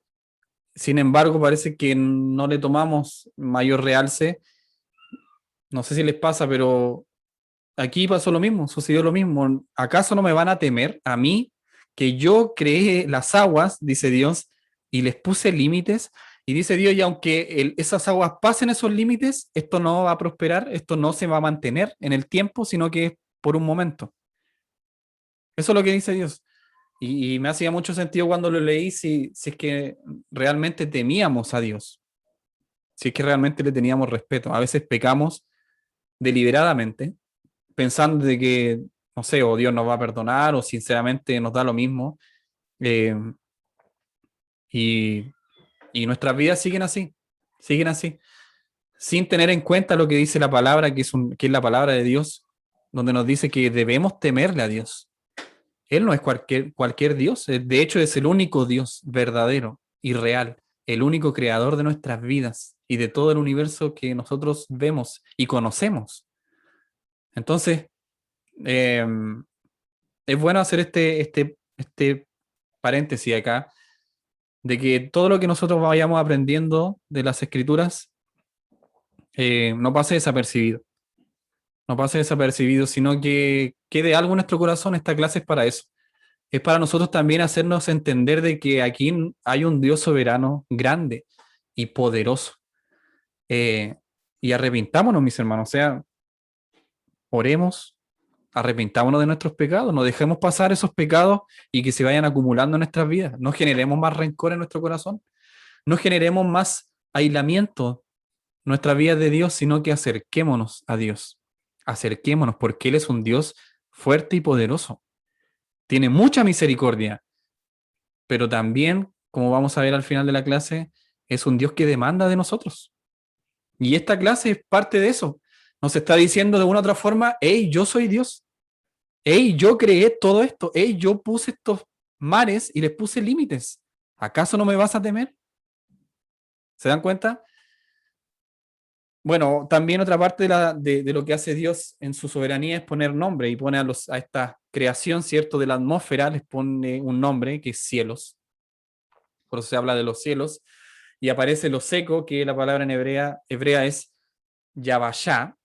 Sin embargo, parece que no le tomamos mayor realce. No sé si les pasa, pero aquí pasó lo mismo, sucedió lo mismo. ¿Acaso no me van a temer a mí, que yo creé las aguas, dice Dios, y les puse límites? Y dice Dios, y aunque esas aguas pasen esos límites, esto no va a prosperar, esto no se va a mantener en el tiempo, sino que es por un momento. Eso es lo que dice Dios. Y me hacía mucho sentido cuando lo leí, si es que realmente temíamos a Dios, si es que realmente le teníamos respeto. A veces pecamos deliberadamente, pensando de que, no sé, o Dios nos va a perdonar, o sinceramente nos da lo mismo. eh, y, y nuestras vidas siguen así, sin tener en cuenta lo que dice la palabra, que es la palabra de Dios, donde nos dice que debemos temerle a Dios. Él no es cualquier Dios, de hecho es el único Dios verdadero y real, el único creador de nuestras vidas y de todo el universo que nosotros vemos y conocemos. Entonces, eh, es bueno hacer este paréntesis acá, de que todo lo que nosotros vayamos aprendiendo de las escrituras no pase desapercibido. No pase desapercibido, sino que quede algo en nuestro corazón. Esta clase es para eso. Es para nosotros también hacernos entender de que aquí hay un Dios soberano, grande y poderoso. Y arrepintámonos, mis hermanos. O sea, oremos, arrepintámonos de nuestros pecados, no dejemos pasar esos pecados y que se vayan acumulando en nuestras vidas. No generemos más rencor en nuestro corazón, no generemos más aislamiento en nuestra vida de Dios, sino que acerquémonos a Dios. Acerquémonos, porque Él es un Dios fuerte y poderoso. Tiene mucha misericordia, pero también, como vamos a ver al final de la clase, es un Dios que demanda de nosotros. Y esta clase es parte de eso. Nos está diciendo de una u otra forma, hey, yo soy Dios. Hey, yo creé todo esto. Hey, yo puse estos mares y les puse límites. ¿Acaso no me vas a temer? ¿Se dan cuenta? Bueno, también otra parte de lo que hace Dios en su soberanía es poner nombre, y pone a esta creación, ¿cierto?, de la atmósfera, les pone un nombre que es cielos. por eso se habla de los cielos, y aparece lo seco, que la palabra en hebrea es yabashá,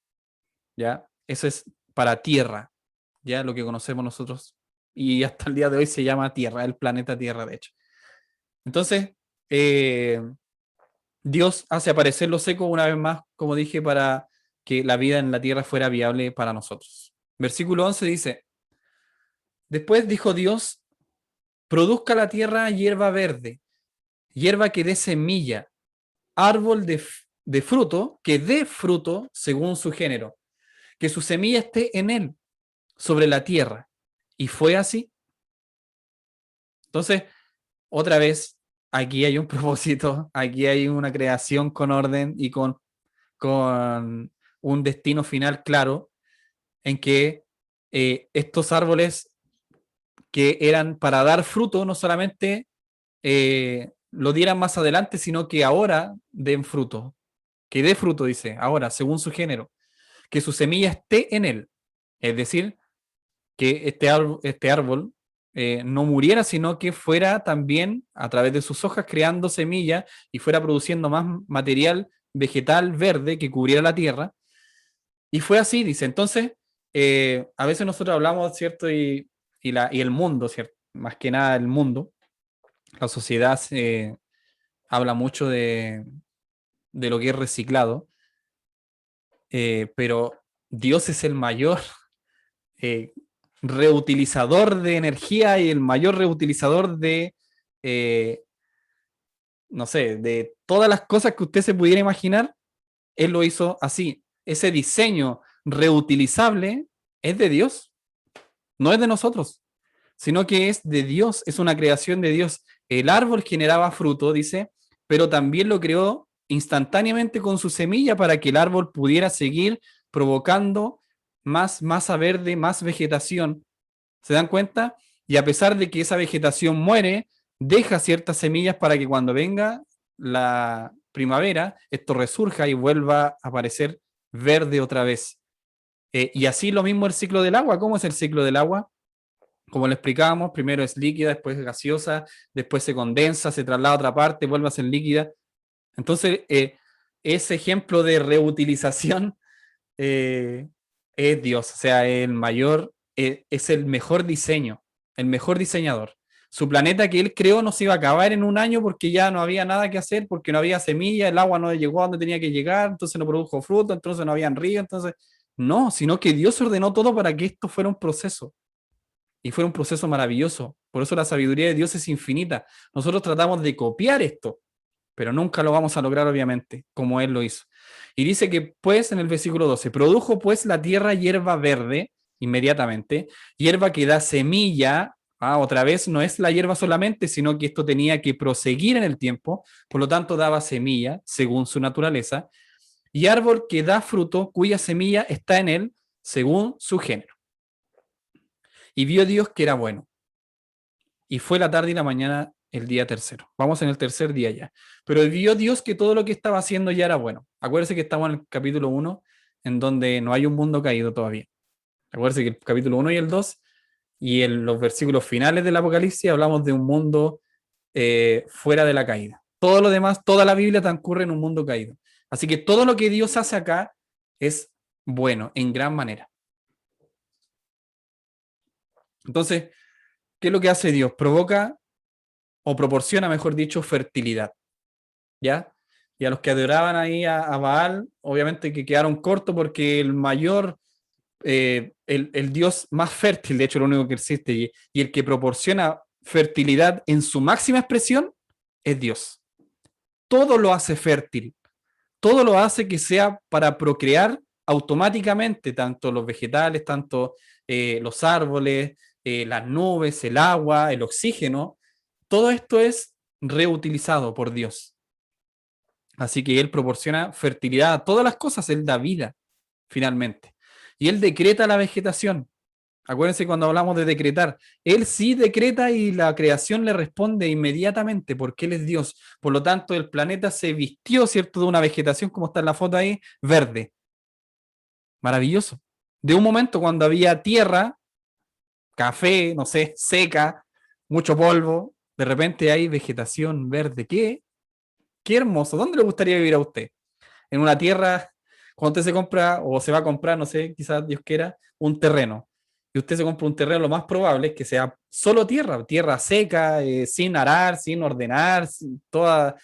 ¿ya? Eso es para tierra, ya lo que conocemos nosotros, y hasta el día de hoy se llama Tierra, el planeta Tierra, de hecho. Entonces, Dios hace aparecer lo seco una vez más, como dije, para que la vida en la tierra fuera viable para nosotros. Versículo 11 dice, después dijo Dios, produzca la tierra hierba verde, hierba que dé semilla, árbol de fruto, que dé fruto según su género, que su semilla esté en él, sobre la tierra. Y fue así. Entonces, otra vez, aquí hay un propósito, aquí hay una creación con orden y con un destino final claro, en que estos árboles que eran para dar fruto, no solamente lo dieran más adelante, sino que ahora den fruto, que dé fruto, dice, ahora, según su género, que su semilla esté en él, es decir, que este árbol no muriera, sino que fuera también a través de sus hojas creando semillas y fuera produciendo más material vegetal verde que cubriera la tierra. Y fue así, dice. Entonces, a veces nosotros hablamos, ¿cierto? Y el mundo, ¿cierto? Más que nada el mundo, la sociedad habla mucho de lo que es reciclado, pero Dios es el mayor eh, reutilizador de energía y el mayor reutilizador de, no sé, de todas las cosas que usted se pudiera imaginar. Él lo hizo así. Ese diseño reutilizable es de Dios, no es de nosotros, sino que es de Dios, es una creación de Dios. El árbol generaba fruto, dice, pero también lo creó instantáneamente con su semilla para que el árbol pudiera seguir provocando más masa verde, más vegetación. ¿Se dan cuenta? Y a pesar de que esa vegetación muere, deja ciertas semillas para que cuando venga la primavera, esto resurja y vuelva a aparecer verde otra vez. Y así lo mismo el ciclo del agua. ¿Cómo es el ciclo del agua? Como lo explicábamos, primero es líquida, después es gaseosa, después se condensa, se traslada a otra parte, vuelve a ser líquida. Entonces, ese ejemplo de reutilización es Dios, o sea, el mayor, es el mejor diseño, el mejor diseñador. Su planeta que él creó no se iba a acabar en un año porque ya no había nada que hacer, porque no había semilla, el agua no llegó a donde tenía que llegar, entonces no produjo fruto, entonces no había río, entonces no, sino que Dios ordenó todo para que esto fuera un proceso. Y fuera un proceso maravilloso. Por eso la sabiduría de Dios es infinita. Nosotros tratamos de copiar esto, pero nunca lo vamos a lograr, obviamente, como Él lo hizo. Y dice que, pues, en el versículo 12, produjo pues la tierra hierba verde, inmediatamente, hierba que da semilla. Otra vez, no es la hierba solamente, sino que esto tenía que proseguir en el tiempo, por lo tanto daba semilla, según su naturaleza, y árbol que da fruto, cuya semilla está en él, según su género. Y vio Dios que era bueno. Y fue la tarde y la mañana el día tercero. Vamos en el tercer día ya. Pero vio Dios que todo lo que estaba haciendo ya era bueno. Acuérdense que estamos en el capítulo 1, en donde no hay un mundo caído todavía. Acuérdense que el capítulo 1 y el 2, y en los versículos finales del Apocalipsis, hablamos de un mundo fuera de la caída. Todo lo demás, toda la Biblia transcurre en un mundo caído. Así que todo lo que Dios hace acá es bueno, en gran manera. Entonces, ¿qué es lo que hace Dios? Provoca o proporciona, mejor dicho, fertilidad. ¿Ya? Y a los que adoraban ahí a Baal, obviamente que quedaron cortos porque el mayor, el Dios más fértil, de hecho, el único que existe, y el que proporciona fertilidad en su máxima expresión es Dios. Todo lo hace fértil. Todo lo hace que sea para procrear automáticamente, tanto los vegetales, tanto los árboles, las nubes, el agua, el oxígeno. Todo esto es reutilizado por Dios. Así que Él proporciona fertilidad a todas las cosas, Él da vida, finalmente. Y Él decreta la vegetación. Acuérdense cuando hablamos de decretar. Él sí decreta y la creación le responde inmediatamente porque Él es Dios. Por lo tanto, el planeta se vistió, ¿cierto?, de una vegetación, como está en la foto ahí, verde. Maravilloso. De un momento cuando había tierra, café, no sé, seca, mucho polvo, De repente hay vegetación verde. Qué hermoso. ¿Dónde le gustaría vivir a usted? En una tierra, cuando usted se compra o se va a comprar, no sé, quizás Dios quiera, un terreno. Y usted se compra un terreno, lo más probable es que sea solo tierra, tierra seca, sin arar, sin ordenar, toda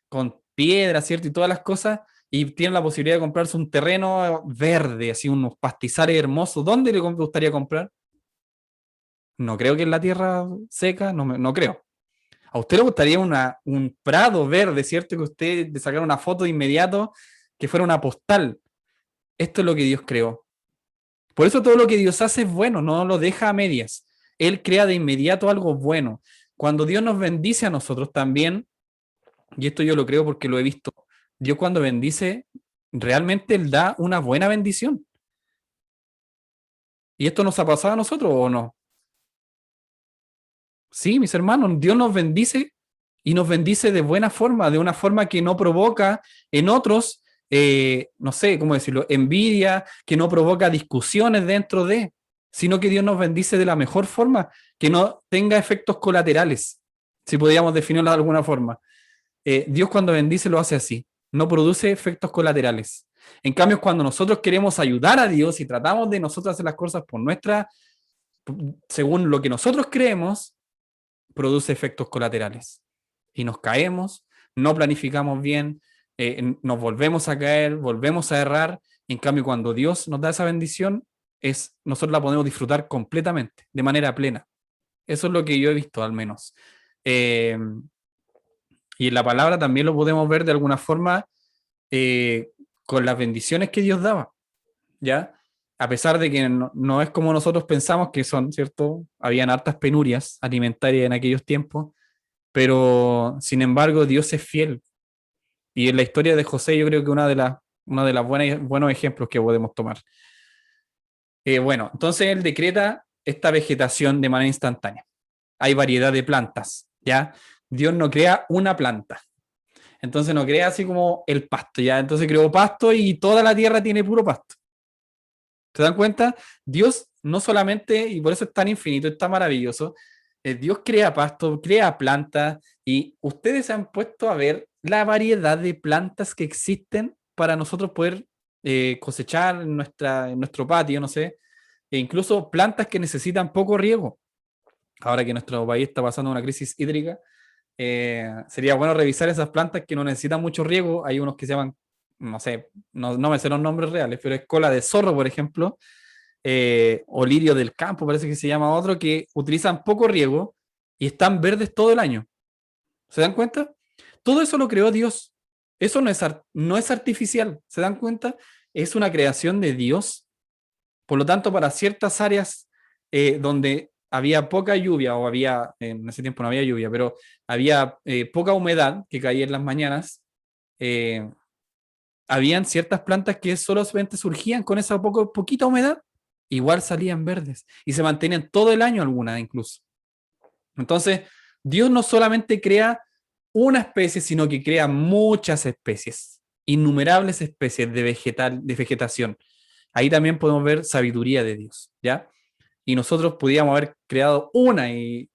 con piedra, ¿cierto? Y todas las cosas. Y tiene la posibilidad de comprarse un terreno verde, así unos pastizales hermosos. ¿Dónde le gustaría comprar? No creo que en la tierra seca, no creo. ¿A usted le gustaría un prado verde, cierto? Que usted le sacara una foto de inmediato, que fuera una postal. Esto es lo que Dios creó. Por eso todo lo que Dios hace es bueno, no lo deja a medias. Él crea de inmediato algo bueno. Cuando Dios nos bendice a nosotros también, y esto yo lo creo porque lo he visto, Dios cuando bendice, realmente Él da una buena bendición. ¿Y esto nos ha pasado a nosotros o no? Sí, mis hermanos, Dios nos bendice y nos bendice de buena forma, de una forma que no provoca en otros, no sé cómo decirlo, envidia, que no provoca discusiones dentro de, sino que Dios nos bendice de la mejor forma, que no tenga efectos colaterales, si podríamos definirlo de alguna forma. Dios cuando bendice lo hace así, no produce efectos colaterales. En cambio, cuando nosotros queremos ayudar a Dios y tratamos de nosotros hacer las cosas por según lo que nosotros creemos, produce efectos colaterales. Y nos caemos, no planificamos bien, nos volvemos a caer, volvemos a errar. En cambio, cuando Dios nos da esa bendición, nosotros la podemos disfrutar completamente, de manera plena. Eso es lo que yo he visto, al menos. Y en la palabra también lo podemos ver de alguna forma con las bendiciones que Dios daba, ¿ya? A pesar de que no es como nosotros pensamos que son, ¿cierto? Habían hartas penurias alimentarias en aquellos tiempos, pero sin embargo Dios es fiel. Y en la historia de José yo creo que uno de los buenos ejemplos que podemos tomar. Bueno, entonces él decreta esta vegetación de manera instantánea. Hay variedad de plantas, ¿ya? Dios no crea una planta. Entonces no crea así como el pasto, ¿ya? Entonces creó pasto y toda la tierra tiene puro pasto. ¿Se dan cuenta? Dios no solamente, y por eso es tan infinito, es tan maravilloso, Dios crea pasto, crea plantas, y ustedes se han puesto a ver la variedad de plantas que existen para nosotros poder cosechar en nuestro patio, no sé, e incluso plantas que necesitan poco riego. Ahora que nuestro país está pasando una crisis hídrica, sería bueno revisar esas plantas que no necesitan mucho riego. Hay unos que se llaman, no sé, no me sé los nombres reales, pero es cola de zorro, por ejemplo, o lirio del campo, parece que se llama otro, que utilizan poco riego y están verdes todo el año. ¿Se dan cuenta? Todo eso lo creó Dios. Eso no es artificial. ¿Se dan cuenta? Es una creación de Dios. Por lo tanto, para ciertas áreas donde había poca lluvia, o en ese tiempo no había lluvia, pero había poca humedad que caía en las mañanas, habían ciertas plantas que solamente surgían con esa poquita humedad, igual salían verdes y se mantenían todo el año algunas incluso. Entonces, Dios no solamente crea una especie, sino que crea muchas especies, innumerables especies de vegetación. Ahí también podemos ver sabiduría de Dios, ¿ya? Y nosotros podíamos haber creado una y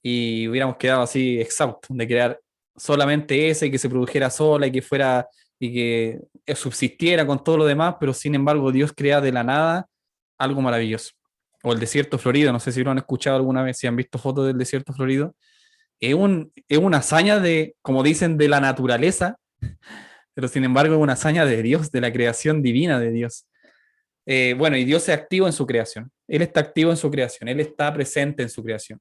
hubiéramos quedado así exhaustos de crear solamente esa y que se produjera sola y que fuera y que subsistiera con todo lo demás, pero sin embargo Dios crea de la nada algo maravilloso. O el desierto florido, no sé si lo han escuchado alguna vez, si han visto fotos del desierto florido. Es una hazaña de, como dicen, de la naturaleza, pero sin embargo es una hazaña de Dios, de la creación divina de Dios. Bueno, y Dios es activo en su creación. Él está activo en su creación. Él está presente en su creación.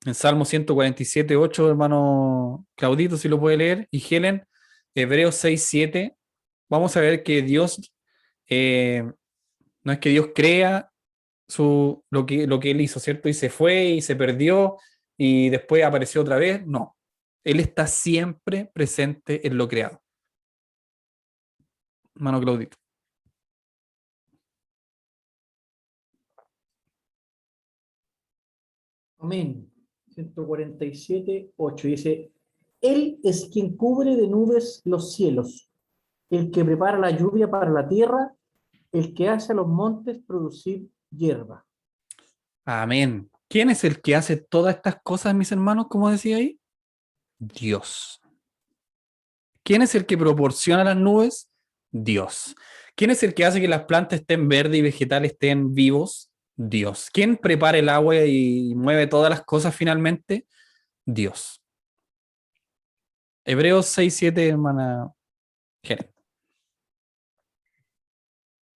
En Salmo 147, 8, hermano Claudito, si lo puede leer, y Helen, Hebreos 6, 7, vamos a ver que Dios, no es que Dios crea lo que Él hizo, ¿cierto? Y se fue y se perdió y después apareció otra vez. No, Él está siempre presente en lo creado. Hermano Claudito. Amén. 147, 8. Dice, Él es quien cubre de nubes los cielos, el que prepara la lluvia para la tierra, el que hace a los montes producir hierba. Amén. ¿Quién es el que hace todas estas cosas, mis hermanos, como decía ahí? Dios. ¿Quién es el que proporciona las nubes? Dios. ¿Quién es el que hace que las plantas estén verdes y vegetales estén vivos? Dios. ¿Quién prepara el agua y mueve todas las cosas finalmente? Dios. Hebreos 6:7, hermana Janet.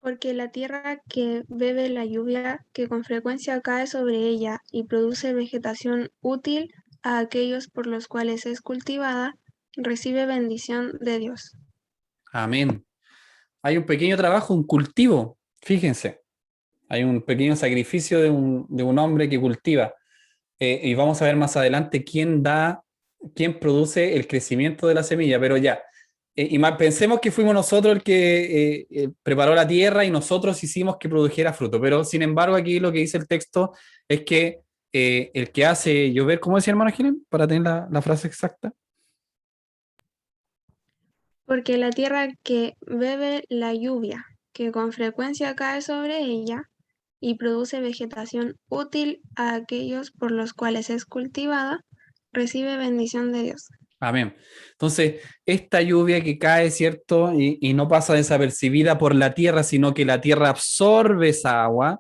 Porque la tierra que bebe la lluvia que con frecuencia cae sobre ella y produce vegetación útil a aquellos por los cuales es cultivada, recibe bendición de Dios. Amén. Hay un pequeño trabajo, un cultivo. Fíjense, hay un pequeño sacrificio de un hombre que cultiva. Y vamos a ver más adelante quién produce el crecimiento de la semilla, pero ya. Y más, pensemos que fuimos nosotros el que preparó la tierra y nosotros hicimos que produjera fruto, pero sin embargo aquí lo que dice el texto es que el que hace llover, ¿cómo decía hermano Gilén? Para tener la frase exacta. Porque la tierra que bebe la lluvia que con frecuencia cae sobre ella y produce vegetación útil a aquellos por los cuales es cultivada, recibe bendición de Dios. Amén. Entonces, esta lluvia que cae, ¿cierto? Y no pasa desapercibida por la tierra, sino que la tierra absorbe esa agua.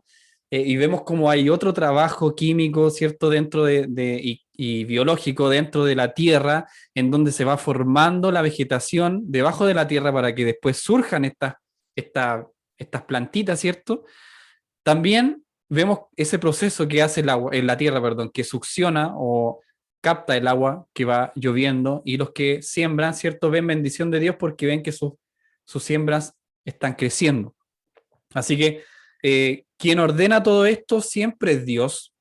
Y vemos como hay otro trabajo químico, ¿cierto? Y biológico dentro de la tierra, en donde se va formando la vegetación debajo de la tierra para que después surjan estas plantitas, ¿cierto? También vemos ese proceso que hace el agua, en la tierra, perdón, que succiona o capta el agua que va lloviendo y los que siembran, ¿cierto? Ven bendición de Dios porque ven que sus siembras están creciendo. Así que quien ordena todo esto siempre es Dios,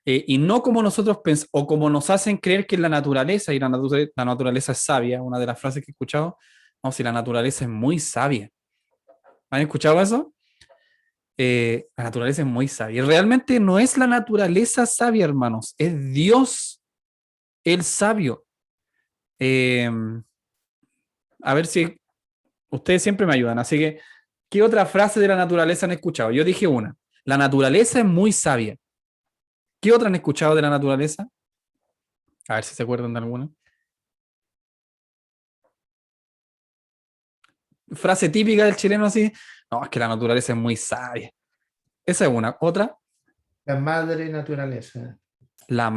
y no como nosotros pensamos o como nos hacen creer que es la naturaleza, y la naturaleza es sabia, una de las frases que he escuchado, no, si la naturaleza es muy sabia. ¿Han escuchado eso? La naturaleza es muy sabia. Realmente no es la naturaleza sabia, hermanos, es Dios el sabio. Eh, a ver si ustedes siempre me ayudan. Así que, ¿qué otra frase de la naturaleza han escuchado? Yo dije una. La naturaleza es muy sabia. ¿Qué otra han escuchado de la naturaleza? A ver si se acuerdan de alguna. Frase típica del chileno así. No, es que la naturaleza es muy sabia. Esa es una. Otra. La madre naturaleza. La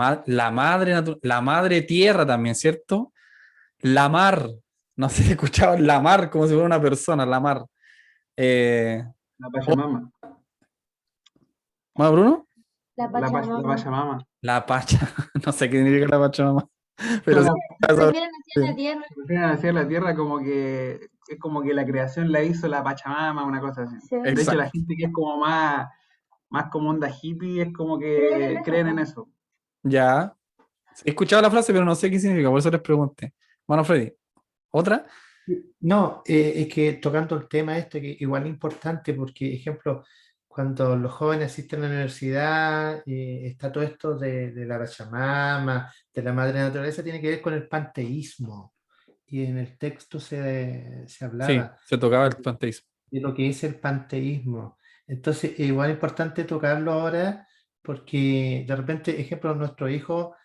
madre tierra también, ¿cierto? La mar. No sé si escuchaban la mar como si fuera una persona, la mar. La Pachamama. ¿Más Bruno? La La Pachamama. La pacha. No sé qué significa la pachamama. Pero sí, Se refieren hacia la tierra. Se refieren a decir la tierra como que es como que la creación la hizo la Pachamama, una cosa así. Sí. De hecho, exacto. la gente que es como más como onda hippie es como que creen en eso. Ya. He escuchado la frase, pero no sé qué significa, por eso les pregunté. Bueno, Freddy, ¿otra? No, es que tocando el tema este, que igual es importante, porque, ejemplo, cuando los jóvenes asisten a la universidad, está todo esto de la Pachamama, de la madre naturaleza, tiene que ver con el panteísmo. Y en el texto se Sí, hablaba se tocaba el panteísmo. de lo que es el panteísmo. Entonces, igual es importante tocarlo ahora, porque de repente, ejemplo, nuestros hijos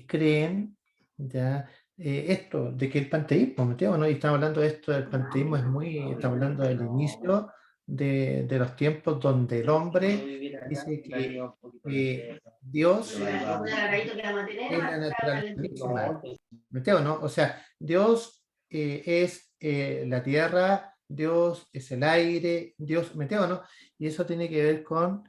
creen ya esto, de que el panteísmo, ¿me entiendes? ¿No? Y estamos hablando de esto, del panteísmo estamos hablando del inicio de los tiempos donde el hombre dice que Dios es la naturaleza misma, ¿me entiendes? ¿No? O sea, Dios es la tierra, Dios es el aire, Dios, ¿me entiendes? ¿No? Y eso tiene que ver con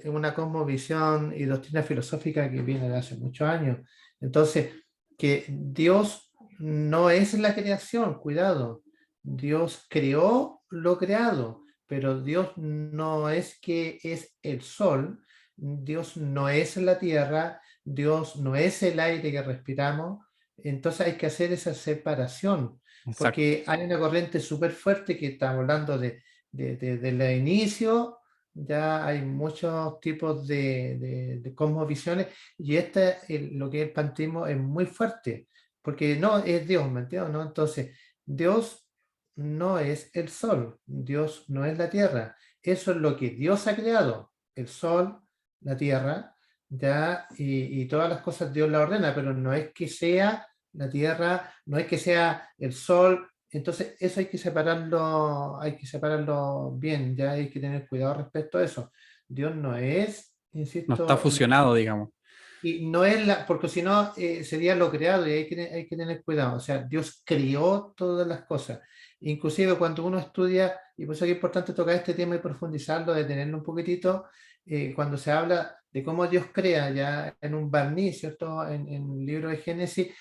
una cosmovisión y doctrina filosófica que viene de hace muchos años. Entonces, que Dios no es la creación, cuidado. Dios creó lo creado, pero Dios no es que es el sol, Dios no es la tierra, Dios no es el aire que respiramos. Entonces hay que hacer esa separación, Exacto. porque hay una corriente súper fuerte que estamos hablando desde el inicio. Ya hay muchos tipos de cosmovisiones y lo que es el panteísmo es muy fuerte, porque no es Dios, ¿me entiendes? ¿No? Entonces, Dios no es el sol, Dios no es la tierra, eso es lo que Dios ha creado, el sol, la tierra, ¿ya? Y todas las cosas Dios la ordena, pero no es que sea la tierra, no es que sea el sol. Entonces, eso hay que separarlo bien, ya hay que tener cuidado respecto a eso. Dios no es, No está insisto, fusionado, digamos. y no es porque si no sería lo creado y hay que tener cuidado. O sea, Dios creó todas las cosas. Inclusive cuando uno estudia, y por eso es importante tocar este tema y profundizarlo, detenerlo un poquitito, cuando se habla de cómo Dios crea ya en un barniz, ¿cierto? En el libro de Génesis,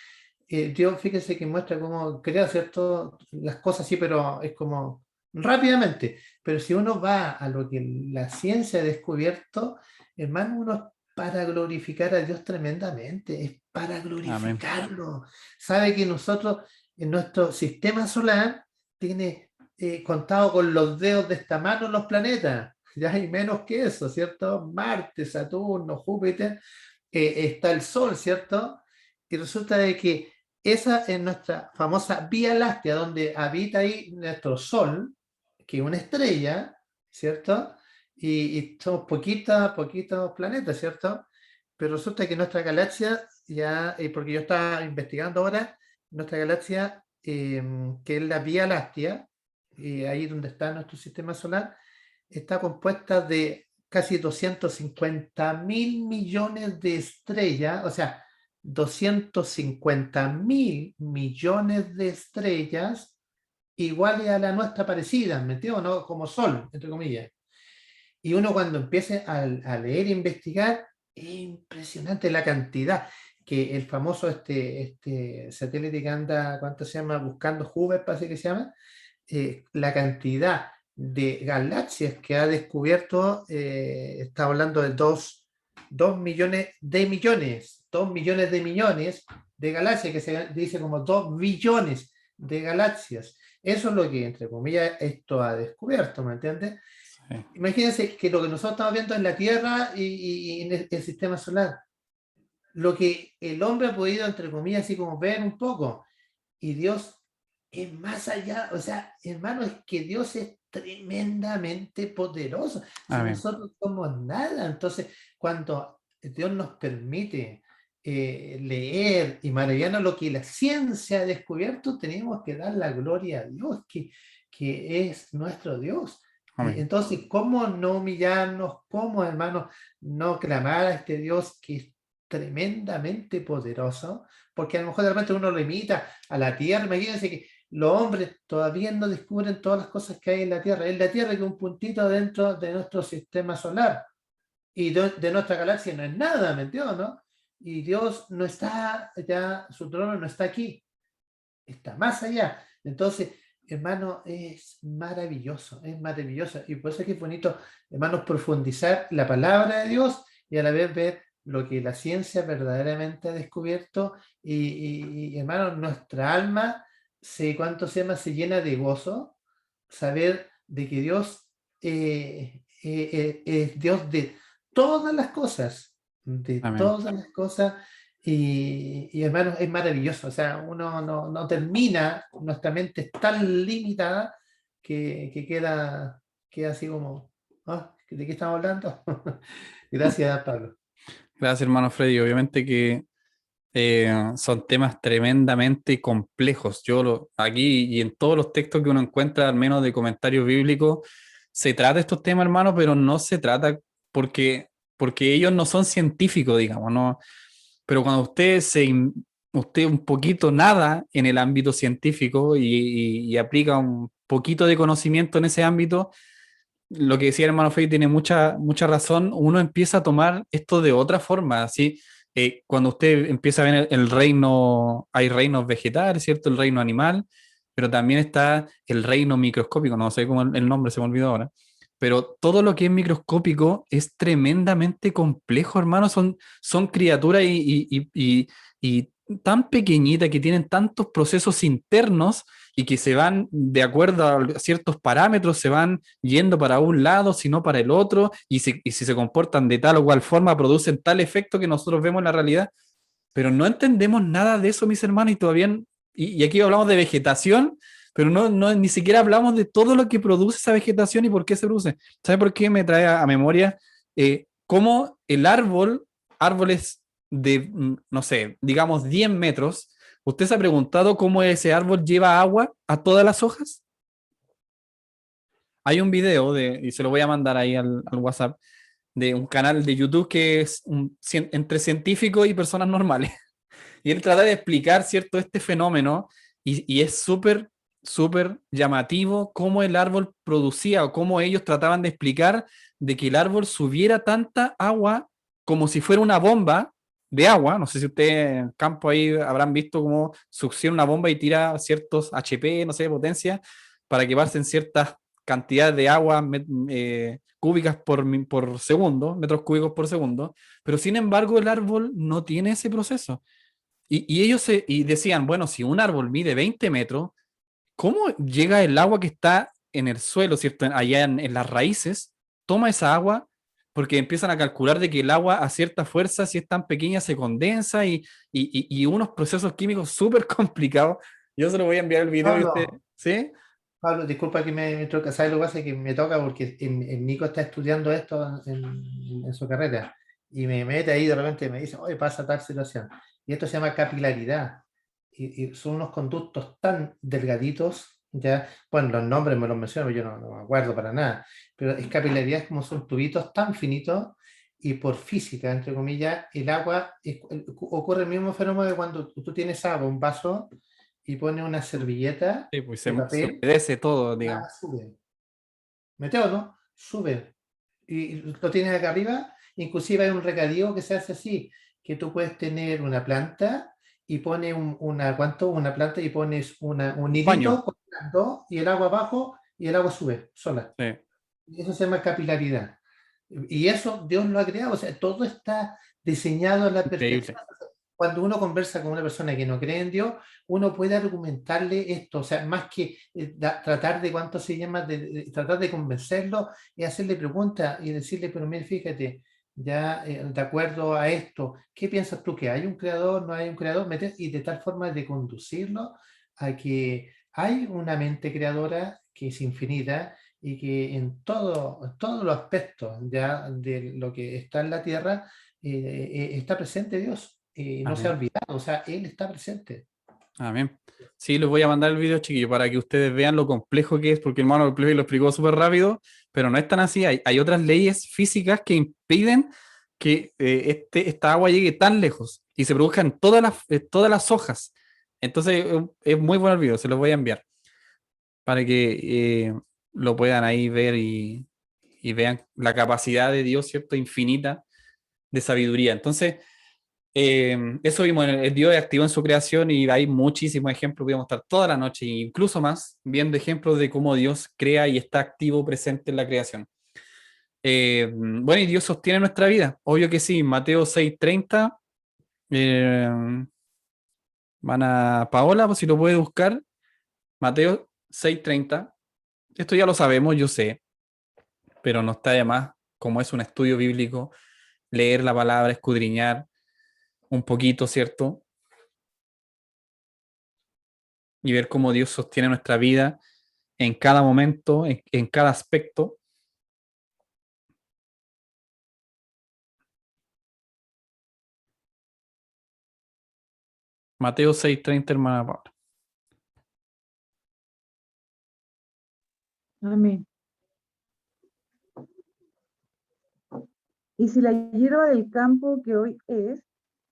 Dios, fíjense que muestra cómo crea, ¿cierto? Las cosas así, pero es como rápidamente. Pero si uno va a lo que la ciencia ha descubierto, hermano, uno para glorificar a Dios tremendamente, es para Amén. glorificarlo. Sabe que nosotros, en nuestro sistema solar, tiene contado con los dedos de esta mano los planetas, ya hay menos que eso, ¿cierto? Marte, Saturno, Júpiter, está el Sol, ¿cierto? Y resulta de que esa es nuestra famosa Vía Láctea, donde habita ahí nuestro Sol, que es una estrella, ¿cierto? Y somos poquitos planetas, ¿cierto? Pero resulta que nuestra galaxia, ya, porque yo estaba investigando ahora, nuestra galaxia, que es la Vía Láctea, ahí donde está nuestro sistema solar, está compuesta de casi 250.000 millones de estrellas, o sea, 250.000 millones de estrellas iguales a la nuestra parecida, ¿me entiendes? ¿No? Como Sol, entre comillas. Y uno cuando empiece a leer e investigar, es impresionante la cantidad que el famoso este satélite que anda, ¿cuánto se llama? Buscando Hubble, parece que se llama, la cantidad de galaxias que ha descubierto, está hablando de 2 millones de millones, 2 millones de millones de galaxias, que se dice como 2 billones de galaxias. Eso es lo que, entre comillas, esto ha descubierto, ¿me entiendes? Sí. Imagínense que lo que nosotros estamos viendo en la Tierra y en el sistema solar, lo que el hombre ha podido, entre comillas, así como ver un poco, y Dios es más allá, o sea, hermano, es que Dios es tremendamente poderoso. Si Amén. nosotros somos nada, entonces cuando Dios nos permite leer y maravillarnos lo que la ciencia ha descubierto, tenemos que dar la gloria a Dios, que es nuestro Dios. Amén. Entonces, ¿cómo no humillarnos? ¿Cómo, hermano, no clamar a este Dios que es tremendamente poderoso? Porque a lo mejor de repente uno lo imita a la tierra. Imagínense que los hombres todavía no descubren todas las cosas que hay en la Tierra. Es la Tierra que es un puntito dentro de nuestro sistema solar. Y de nuestra galaxia no es nada, ¿me entiendes, no? Y Dios no está ya, su trono no está aquí, está más allá. Entonces, hermano, es maravilloso, es maravilloso. Y por eso es que es bonito, hermanos, profundizar la palabra de Dios y a la vez ver lo que la ciencia verdaderamente ha descubierto. Y hermano, nuestra alma ¿cuánto se llama? Se llena de gozo, saber de que Dios es Dios de todas las cosas, de Amén. todas las cosas. Y hermano, es maravilloso. O sea, uno no termina, nuestra mente es tan limitada que queda así como, ¿ah? ¿De qué estamos hablando? Gracias, Pablo. Gracias, hermano Freddy. Obviamente que son temas tremendamente complejos. Aquí y en todos los textos que uno encuentra, al menos de comentarios bíblicos, se trata estos temas, hermano, pero no se trata porque ellos no son científicos, digamos, ¿no? Pero cuando usted un poquito nada en el ámbito científico y aplica un poquito de conocimiento en ese ámbito, lo que decía el hermano Freddy tiene mucha razón, uno empieza a tomar esto de otra forma, ¿sí? Cuando usted empieza a ver el reino, hay reinos vegetales, ¿cierto? El reino animal, pero también está el reino microscópico, no sé cómo el nombre se me olvidó ahora, pero todo lo que es microscópico es tremendamente complejo, hermano, son criaturas y tan pequeñitas que tienen tantos procesos internos y que se van de acuerdo a ciertos parámetros, se van yendo para un lado, sino para el otro, y si se comportan de tal o cual forma, producen tal efecto que nosotros vemos en la realidad, pero no entendemos nada de eso, mis hermanos, y todavía, y aquí hablamos de vegetación, pero ni siquiera hablamos de todo lo que produce esa vegetación y por qué se produce. ¿Sabe por qué me trae a memoria cómo el árbol, árboles de, no sé, digamos 10 metros, ¿usted se ha preguntado cómo ese árbol lleva agua a todas las hojas? Hay un video, y se lo voy a mandar ahí al WhatsApp, de un canal de YouTube que es entre científicos y personas normales. Y él trata de explicar, ¿cierto?, este fenómeno, y es súper, súper llamativo cómo el árbol producía, o cómo ellos trataban de explicar de que el árbol subiera tanta agua como si fuera una bomba de agua. No sé si ustedes en el campo ahí habrán visto cómo succiona una bomba y tira ciertos HP, no sé, potencia, para que pasen ciertas cantidades de agua cúbicas por segundo, metros cúbicos por segundo, pero sin embargo el árbol no tiene ese proceso. Y ellos decían, bueno, si un árbol mide 20 metros, ¿cómo llega el agua que está en el suelo, ¿cierto? Allá en las raíces, toma esa agua, porque empiezan a calcular de que el agua a cierta fuerza, si es tan pequeña, se condensa y unos procesos químicos súper complicados. Yo se lo voy a enviar el video y usted, Pablo, ¿sí? Pablo, disculpa que me toca, ¿sabes lo que pasa? Que me toca porque el Nico está estudiando esto en su carrera y me mete ahí de repente y me dice, oye, pasa tal situación. Y esto se llama capilaridad y son unos conductos tan delgaditos, ya, bueno, los nombres me los menciono, yo no me acuerdo para nada, pero es capilaridad, es como son tubitos tan finitos y por física, entre comillas, el agua, ocurre el mismo fenómeno de cuando tú tienes agua, un vaso y pones una servilleta Sí, pues de se papel, humedece todo, ah, digamos. sube. Meteo, ¿no? Sube. Y lo tienes acá arriba. Inclusive hay un recadío que se hace así, que tú puedes tener una planta y pones una planta y pones un Paño. hilito, pones las dos, y el agua abajo y el agua sube sola. Sí, Y eso se llama capilaridad. Y eso Dios lo ha creado, o sea, todo está diseñado a la perfección. increíble. Cuando uno conversa con una persona que no cree en Dios, uno puede argumentarle esto, o sea, más que tratar de cuánto se llama, tratar de convencerlo y hacerle preguntas y decirle, pero mire, fíjate, ya de acuerdo a esto, ¿qué piensas tú? ¿Que hay un creador, no hay un creador? Y de tal forma de conducirlo a que hay una mente creadora que es infinita y que todos los aspectos ya de lo que está en la tierra está presente Dios. No se ha Amén. olvidado, o sea, Él está presente. Amén. Sí, les voy a mandar el video, chiquillos, para que ustedes vean lo complejo que es, porque el hermano lo explicó súper rápido, pero no es tan así. Hay otras leyes físicas que impiden que esta agua llegue tan lejos y se produzcan todas las hojas. Entonces, es muy bueno el video, se los voy a enviar para que lo puedan ahí ver y vean la capacidad de Dios, ¿cierto? Infinita de sabiduría. Entonces, eso vimos, Dios activó en su creación y hay muchísimos ejemplos, podemos estar toda la noche, incluso más, viendo ejemplos de cómo Dios crea y está activo, presente en la creación. Bueno, y Dios sostiene nuestra vida, obvio que sí. Mateo 6:30, van a Paola, pues si lo puede buscar, Mateo 6:30, esto ya lo sabemos, yo sé, pero no está de más, como es un estudio bíblico, leer la palabra, escudriñar un poquito, ¿cierto? Y ver cómo Dios sostiene nuestra vida en cada momento, en cada aspecto. Mateo 6:30, hermana Paula. Amén. Y si la hierba del campo que hoy es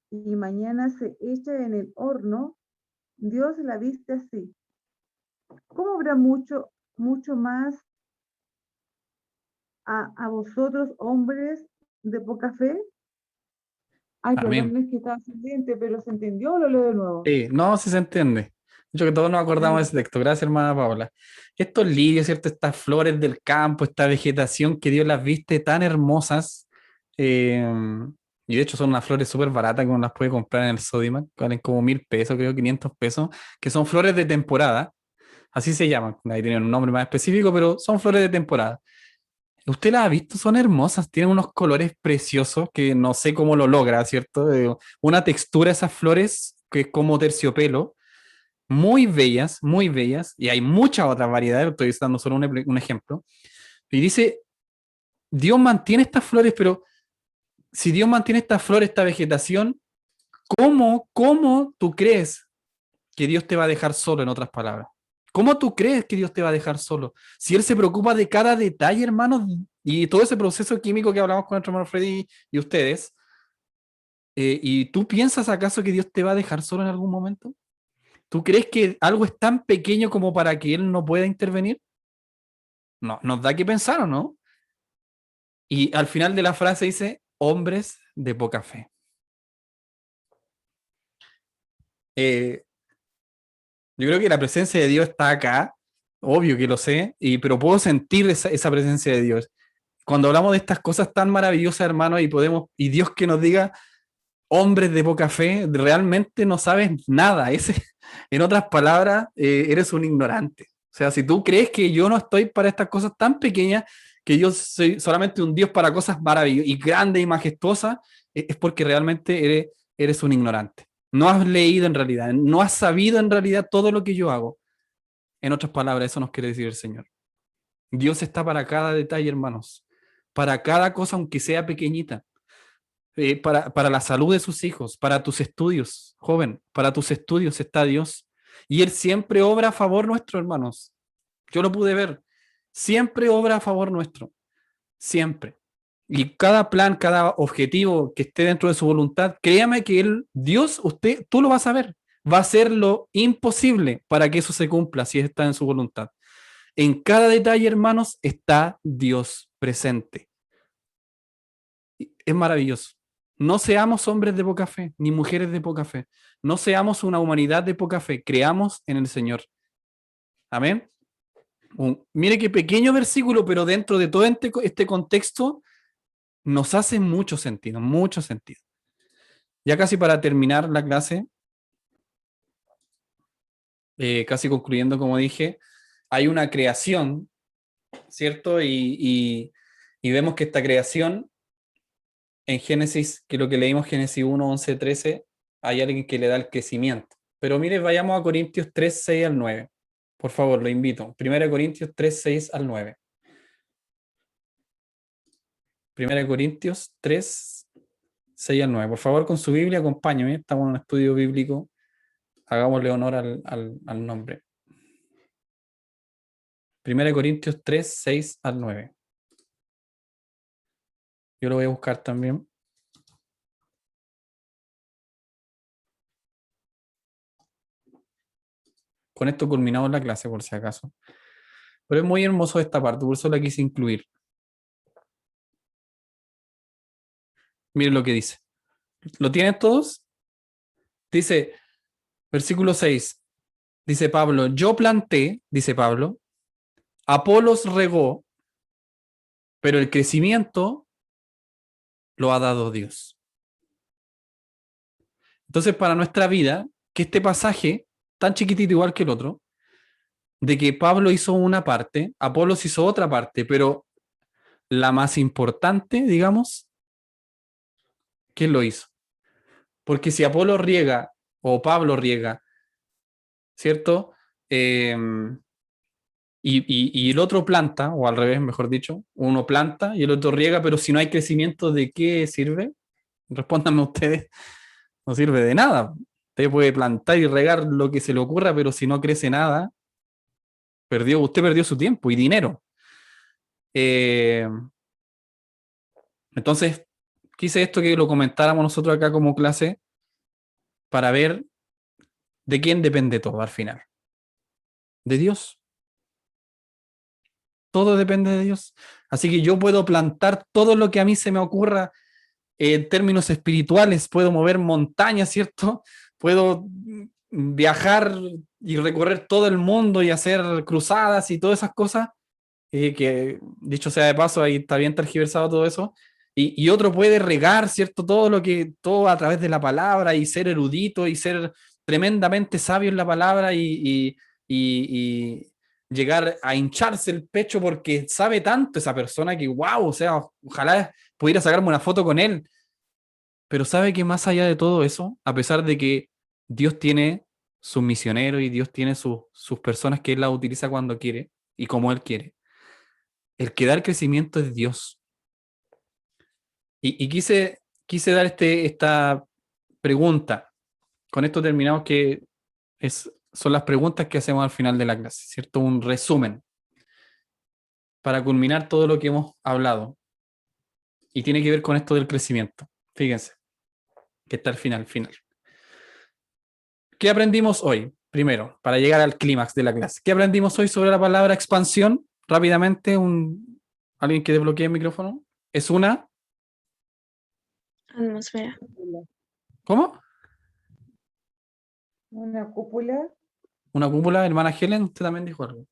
y mañana se echa en el horno, Dios la viste así. ¿Cómo habrá mucho más a vosotros, hombres de poca fe? Ay, Amén. perdón, es que estaba pendiente, pero ¿se entendió o lo leo de nuevo? Sí, no, si se entiende. De hecho, que todos nos acordamos de ese texto. Gracias, hermana Paula. Estos lirios, ¿cierto? Estas flores del campo, esta vegetación que Dios las viste tan hermosas. Y de hecho son unas flores súper baratas que uno las puede comprar en el Sodimac. Valen como 1.000 pesos, creo, 500 pesos. Que son flores de temporada. Así se llaman. Ahí tienen un nombre más específico, pero son flores de temporada. Usted las ha visto, son hermosas, tienen unos colores preciosos que no sé cómo lo logra, ¿cierto? Una textura de esas flores que es como terciopelo, muy bellas, y hay muchas otras variedades, estoy dando solo un ejemplo. Y dice, Dios mantiene estas flores, pero si Dios mantiene esta flor, esta vegetación, ¿cómo tú crees que Dios te va a dejar solo, en otras palabras? ¿Cómo tú crees que Dios te va a dejar solo? Si Él se preocupa de cada detalle, hermanos, y todo ese proceso químico que hablamos con nuestro hermano Freddy y ustedes, ¿y tú piensas acaso que Dios te va a dejar solo en algún momento? ¿Tú crees que algo es tan pequeño como para que Él no pueda intervenir? No, nos da que pensar, ¿o no? Y al final de la frase dice, hombres de poca fe. Yo creo que la presencia de Dios está acá, obvio que lo sé, pero puedo sentir esa presencia de Dios. Cuando hablamos de estas cosas tan maravillosas, hermano, y Dios que nos diga, hombres de poca fe, realmente no sabes nada. En otras palabras, eres un ignorante. O sea, si tú crees que yo no estoy para estas cosas tan pequeñas, que yo soy solamente un Dios para cosas maravillosas y grandes y majestuosas, es porque realmente eres un ignorante. No has leído en realidad, no has sabido en realidad todo lo que yo hago. En otras palabras, eso nos quiere decir el Señor. Dios está para cada detalle, hermanos. Para cada cosa, aunque sea pequeñita. Para la salud de sus hijos, para tus estudios, joven, para tus estudios está Dios. Y Él siempre obra a favor nuestro, hermanos. Yo lo pude ver. Siempre obra a favor nuestro. Siempre. Y cada plan, cada objetivo que esté dentro de su voluntad, créame que Dios, tú lo vas a ver. Va a hacer lo imposible para que eso se cumpla si está en su voluntad. En cada detalle, hermanos, está Dios presente. Es maravilloso. No seamos hombres de poca fe, ni mujeres de poca fe. No seamos una humanidad de poca fe. Creamos en el Señor. Amén. Mire qué pequeño versículo, pero dentro de todo este contexto nos hace mucho sentido, mucho sentido. Ya casi para terminar la clase, casi concluyendo, como dije, hay una creación, ¿cierto? Y vemos que esta creación en Génesis, que lo que leímos, Génesis 1, 11, 13, hay alguien que le da el crecimiento. Pero mire, vayamos a Corintios 3, 6 al 9. Por favor, lo invito. 1 Corintios 3, 6 al 9. 1 Corintios 3, 6 al 9. Por favor, con su Biblia, acompáñame. Estamos en un estudio bíblico. Hagámosle honor al nombre. 1 Corintios 3, 6 al 9. Yo lo voy a buscar también. Con esto culminamos la clase, por si acaso. Pero es muy hermoso esta parte, por eso la quise incluir. Miren lo que dice. ¿Lo tienen todos? Dice, versículo 6. Dice Pablo, yo planté, dice Pablo, Apolos regó, pero el crecimiento lo ha dado Dios. Entonces, para nuestra vida, que este pasaje, tan chiquitito igual que el otro, de que Pablo hizo una parte, Apolos hizo otra parte, pero la más importante, digamos, ¿quién lo hizo? Porque si Apolo riega, o Pablo riega, ¿cierto? Y el otro planta, o al revés, mejor dicho, uno planta y el otro riega, pero si no hay crecimiento, ¿de qué sirve? Respóndanme ustedes, no sirve de nada. Usted puede plantar y regar lo que se le ocurra, pero si no crece nada, usted perdió su tiempo y dinero. Entonces, quise esto que lo comentáramos nosotros acá como clase para ver de quién depende todo al final. De Dios. Todo depende de Dios. Así que yo puedo plantar todo lo que a mí se me ocurra en términos espirituales, puedo mover montañas, ¿cierto? Puedo viajar y recorrer todo el mundo y hacer cruzadas y todas esas cosas, que dicho sea de paso, ahí está bien tergiversado todo eso. Y otro puede regar, ¿cierto? Todo a través de la palabra y ser erudito y ser tremendamente sabio en la palabra y llegar a hincharse el pecho porque sabe tanto esa persona que, wow, o sea, ojalá pudiera sacarme una foto con él. Pero sabe que más allá de todo eso, a pesar de que Dios tiene sus misioneros y Dios tiene sus personas que Él las utiliza cuando quiere y como Él quiere, el que da el crecimiento es Dios. Y quise quise dar esta pregunta. Con esto terminamos, que son las preguntas que hacemos al final de la clase, ¿cierto? Un resumen para culminar todo lo que hemos hablado. Y tiene que ver con esto del crecimiento. Fíjense, que está al final. ¿Qué aprendimos hoy? Primero, para llegar al clímax de la clase. ¿Qué aprendimos hoy sobre la palabra expansión? Rápidamente, alguien que desbloquee el micrófono. Es una... Atmósfera. ¿Cómo? Una cúpula. Una cúpula, hermana Helen, usted también dijo algo.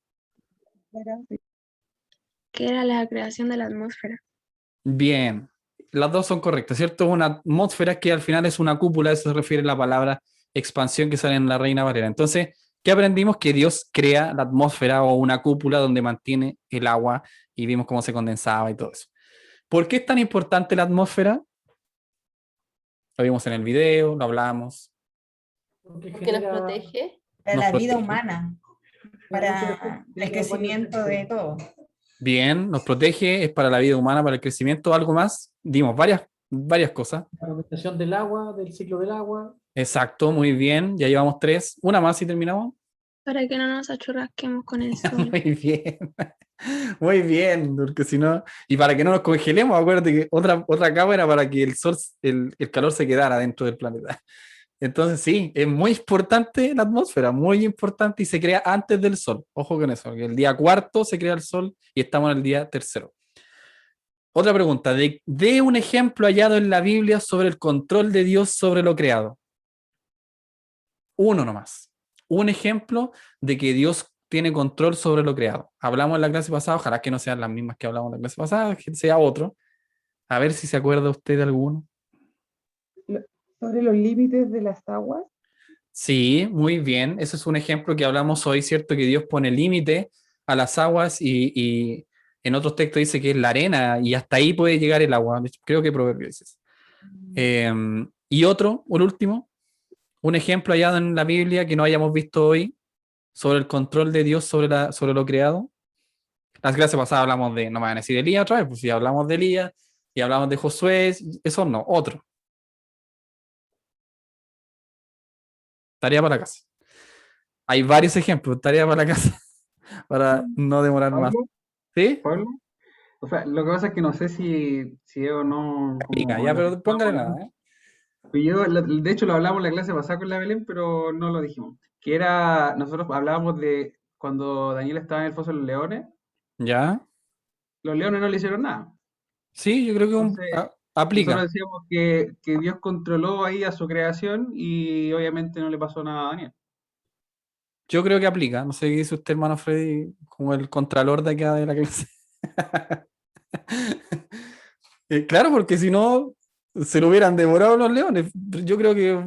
Que era la creación de la atmósfera. Bien, las dos son correctas, ¿cierto? Una atmósfera que al final es una cúpula, eso se refiere a la palabra expansión que sale en la Reina Valera. Entonces, ¿qué aprendimos? Que Dios crea la atmósfera o una cúpula donde mantiene el agua y vimos cómo se condensaba y todo eso. ¿Por qué es tan importante la atmósfera? Lo vimos en el video, lo hablamos. Porque nos protege. Para Nos la vida protege. humana, para el crecimiento de todo. Bien, nos protege, es para la vida humana, para el crecimiento, algo más. Dimos varias cosas. La alimentación del agua, del ciclo del agua. Exacto, muy bien, ya llevamos 3. Una más y terminamos. Para que no nos achurrasquemos con el sol. Muy bien, muy bien, porque si no, y para que no nos congelemos, acuérdate que otra capa era para que el sol, el calor se quedara dentro del planeta. Entonces sí, es muy importante la atmósfera, muy importante, y se crea antes del sol. Ojo con eso, que el día 4 se crea el sol y estamos en el día 3. Otra pregunta, de un ejemplo hallado en la Biblia sobre el control de Dios sobre lo creado. Uno nomás. Un ejemplo de que Dios tiene control sobre lo creado. Hablamos en la clase pasada, ojalá que no sean las mismas que hablamos en la clase pasada, que sea otro. A ver si se acuerda usted de alguno. Sobre los límites de las aguas. Sí, muy bien. Ese es un ejemplo que hablamos hoy, ¿cierto? Que Dios pone límite a las aguas y en otros textos dice que es la arena y hasta ahí puede llegar el agua. Creo que Proverbios dice. Y otro, por último, un ejemplo hallado en la Biblia que no hayamos visto hoy sobre el control de Dios sobre lo creado. Las clases pasadas hablamos de, no me van a decir Elías otra vez, pues si hablamos de Elías y hablamos de Josué, eso no, otro. Tarea para la casa. Hay varios ejemplos, tarea para la casa, para no demorar más. Pablo, ¿Sí? Pablo, o sea, lo que pasa es que no sé si es o no. Pica, ya, pero póngale nada, ¿eh? De hecho, lo hablamos en la clase pasada con la Belén, pero no lo dijimos. Que era, nosotros hablábamos de cuando Daniel estaba en el foso de los leones, ¿Ya? los leones no le hicieron nada. Sí, yo creo que Entonces, aplica. nosotros decíamos que Dios controló ahí a su creación y obviamente no le pasó nada a Daniel. Yo creo que aplica. No sé qué dice usted, hermano Freddy, como el contralor de acá de la clase. Claro, porque si no, se lo hubieran devorado los leones. Yo creo que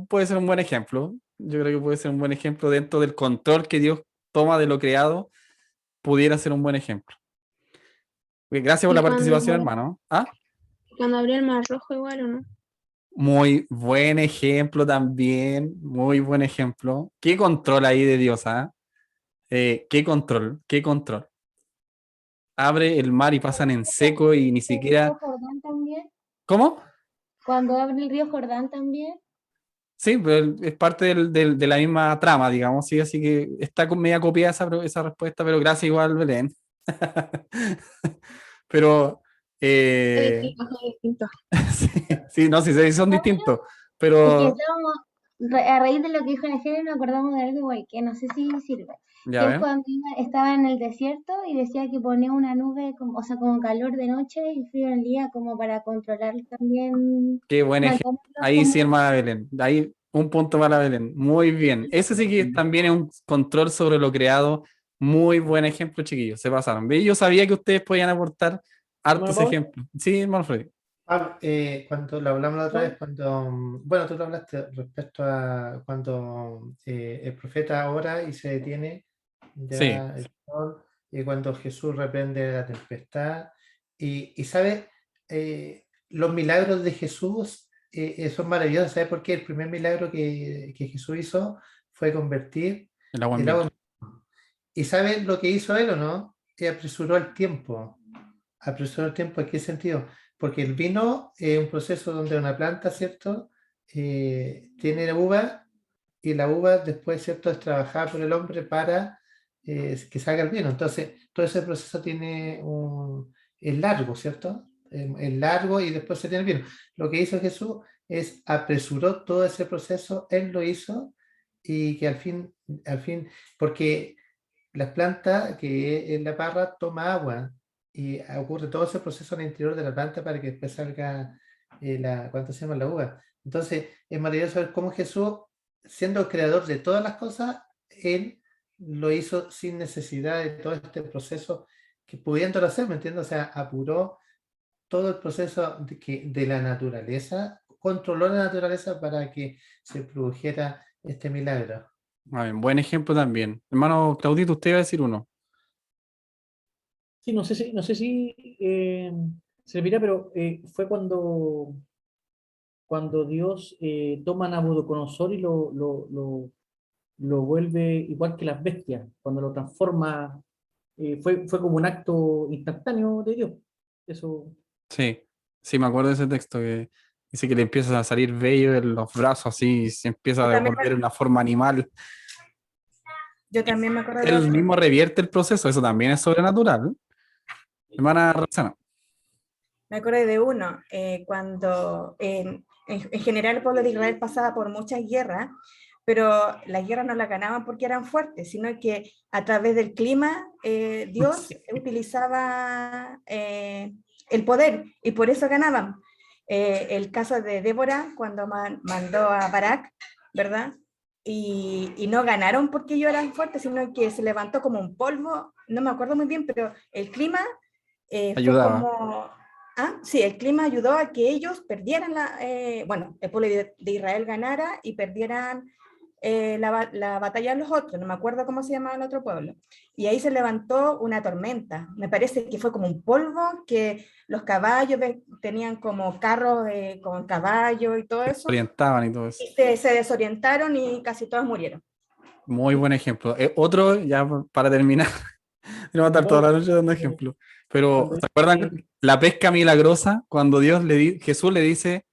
puede ser un buen ejemplo. Yo creo que puede ser un buen ejemplo dentro del control que Dios toma de lo creado. Pudiera ser un buen ejemplo. Gracias por Y la participación, hermano. ¿Ah? Cuando abrió el mar rojo igual, ¿o no? Muy buen ejemplo también. Muy buen ejemplo. ¿Qué control ahí de Dios, ah? ¿Qué control? ¿Qué control? Abre el mar y pasan en seco y ni siquiera... ¿El río Jordán también? ¿Cómo? Cuando abre el río Jordán también. Sí, pero es parte de la misma trama, digamos, ¿sí? Así que está media copiada esa respuesta, pero gracias igual, Belén. Pero... Distinto. sí, no, sí, son distintos, Es que pero... estábamos, a raíz de lo que dijo la Jere, nos acordamos de algo igual, que no sé si sirve. Ya Que es ven. cuando estaba en el desierto y decía que ponía una nube, como, o sea, como calor de noche y frío en el día, como para controlar también. Qué buen ejemplo. mantenerlos Ahí sí, como- hermana Belén. Ahí un punto para Belén. Muy bien. Ese sí que también es un control sobre lo creado. Muy buen ejemplo, chiquillos. Se pasaron. ¿Ve? Yo sabía que ustedes podían aportar hartos Pablo? ejemplos. Sí, hermano Freddy. Cuando lo hablamos la otra vez, bueno, tú lo hablaste respecto a cuando el profeta ora y se detiene ya el sol, y cuando Jesús reprende la tempestad, y ¿sabes? Los milagros de Jesús son maravillosos. ¿Sabes por qué? El primer milagro que Jesús hizo fue convertir El agua en el vino. agua en vino. ¿Y sabes lo que hizo él o no? Que apresuró el tiempo. apresuró el tiempo, ¿en qué sentido? Porque el vino es un proceso donde una planta, ¿cierto? Tiene la uva y la uva después, ¿cierto? Es trabajada por el hombre para que salga el vino. Entonces, todo ese proceso es largo, ¿cierto? Es largo y después se tiene el vino. Lo que hizo Jesús es apresuró todo ese proceso, Él lo hizo y que al fin, porque las plantas que en la parra toma agua y ocurre todo ese proceso en el interior de la planta para que después salga ¿cuánto se llama? La uva. Entonces, es maravilloso ver cómo Jesús, siendo el creador de todas las cosas, Él lo hizo sin necesidad de todo este proceso que pudiéndolo hacer, ¿me entiendes? O sea, apuró todo el proceso de la naturaleza, controló la naturaleza para que se produjera este milagro. Buen ejemplo también. Hermano Claudito, usted iba a decir uno. Sí, no sé si servirá, pero fue cuando Dios toma a Nabucodonosor y lo vuelve igual que las bestias, cuando lo transforma, fue como un acto instantáneo de Dios. Eso, Sí, me acuerdo de ese texto que dice que le empiezan a salir vellos en los brazos así y se empieza Yo a también, devolver una forma animal. yo también me acuerdo de Él otro. mismo revierte el proceso, eso también es sobrenatural. Hermana Roxana. Me acuerdo de uno, cuando en general el pueblo de Israel pasaba por muchas guerras, pero las guerras no las ganaban porque eran fuertes, sino que a través del clima Dios utilizaba el poder y por eso ganaban. El caso de Débora, cuando mandó a Barak, ¿verdad? Y no ganaron porque ellos eran fuertes, sino que se levantó como un polvo, no me acuerdo muy bien, pero el clima fue Ayudaba. como... Ah, sí, el clima ayudó a que ellos perdieran bueno, el pueblo de Israel ganara y perdieran la batalla de los otros, no me acuerdo cómo se llamaba el otro pueblo. Y ahí se levantó una tormenta, me parece que fue como un polvo, que los caballos tenían como carros con caballos y todo eso, Orientaban y todo eso. y se desorientaron y casi todos murieron. Muy buen ejemplo. Otro, ya para terminar, no va a estar toda la noche dando ejemplos. Pero, cuando ¿se acuerdan la pesca milagrosa? Cuando Jesús le dice,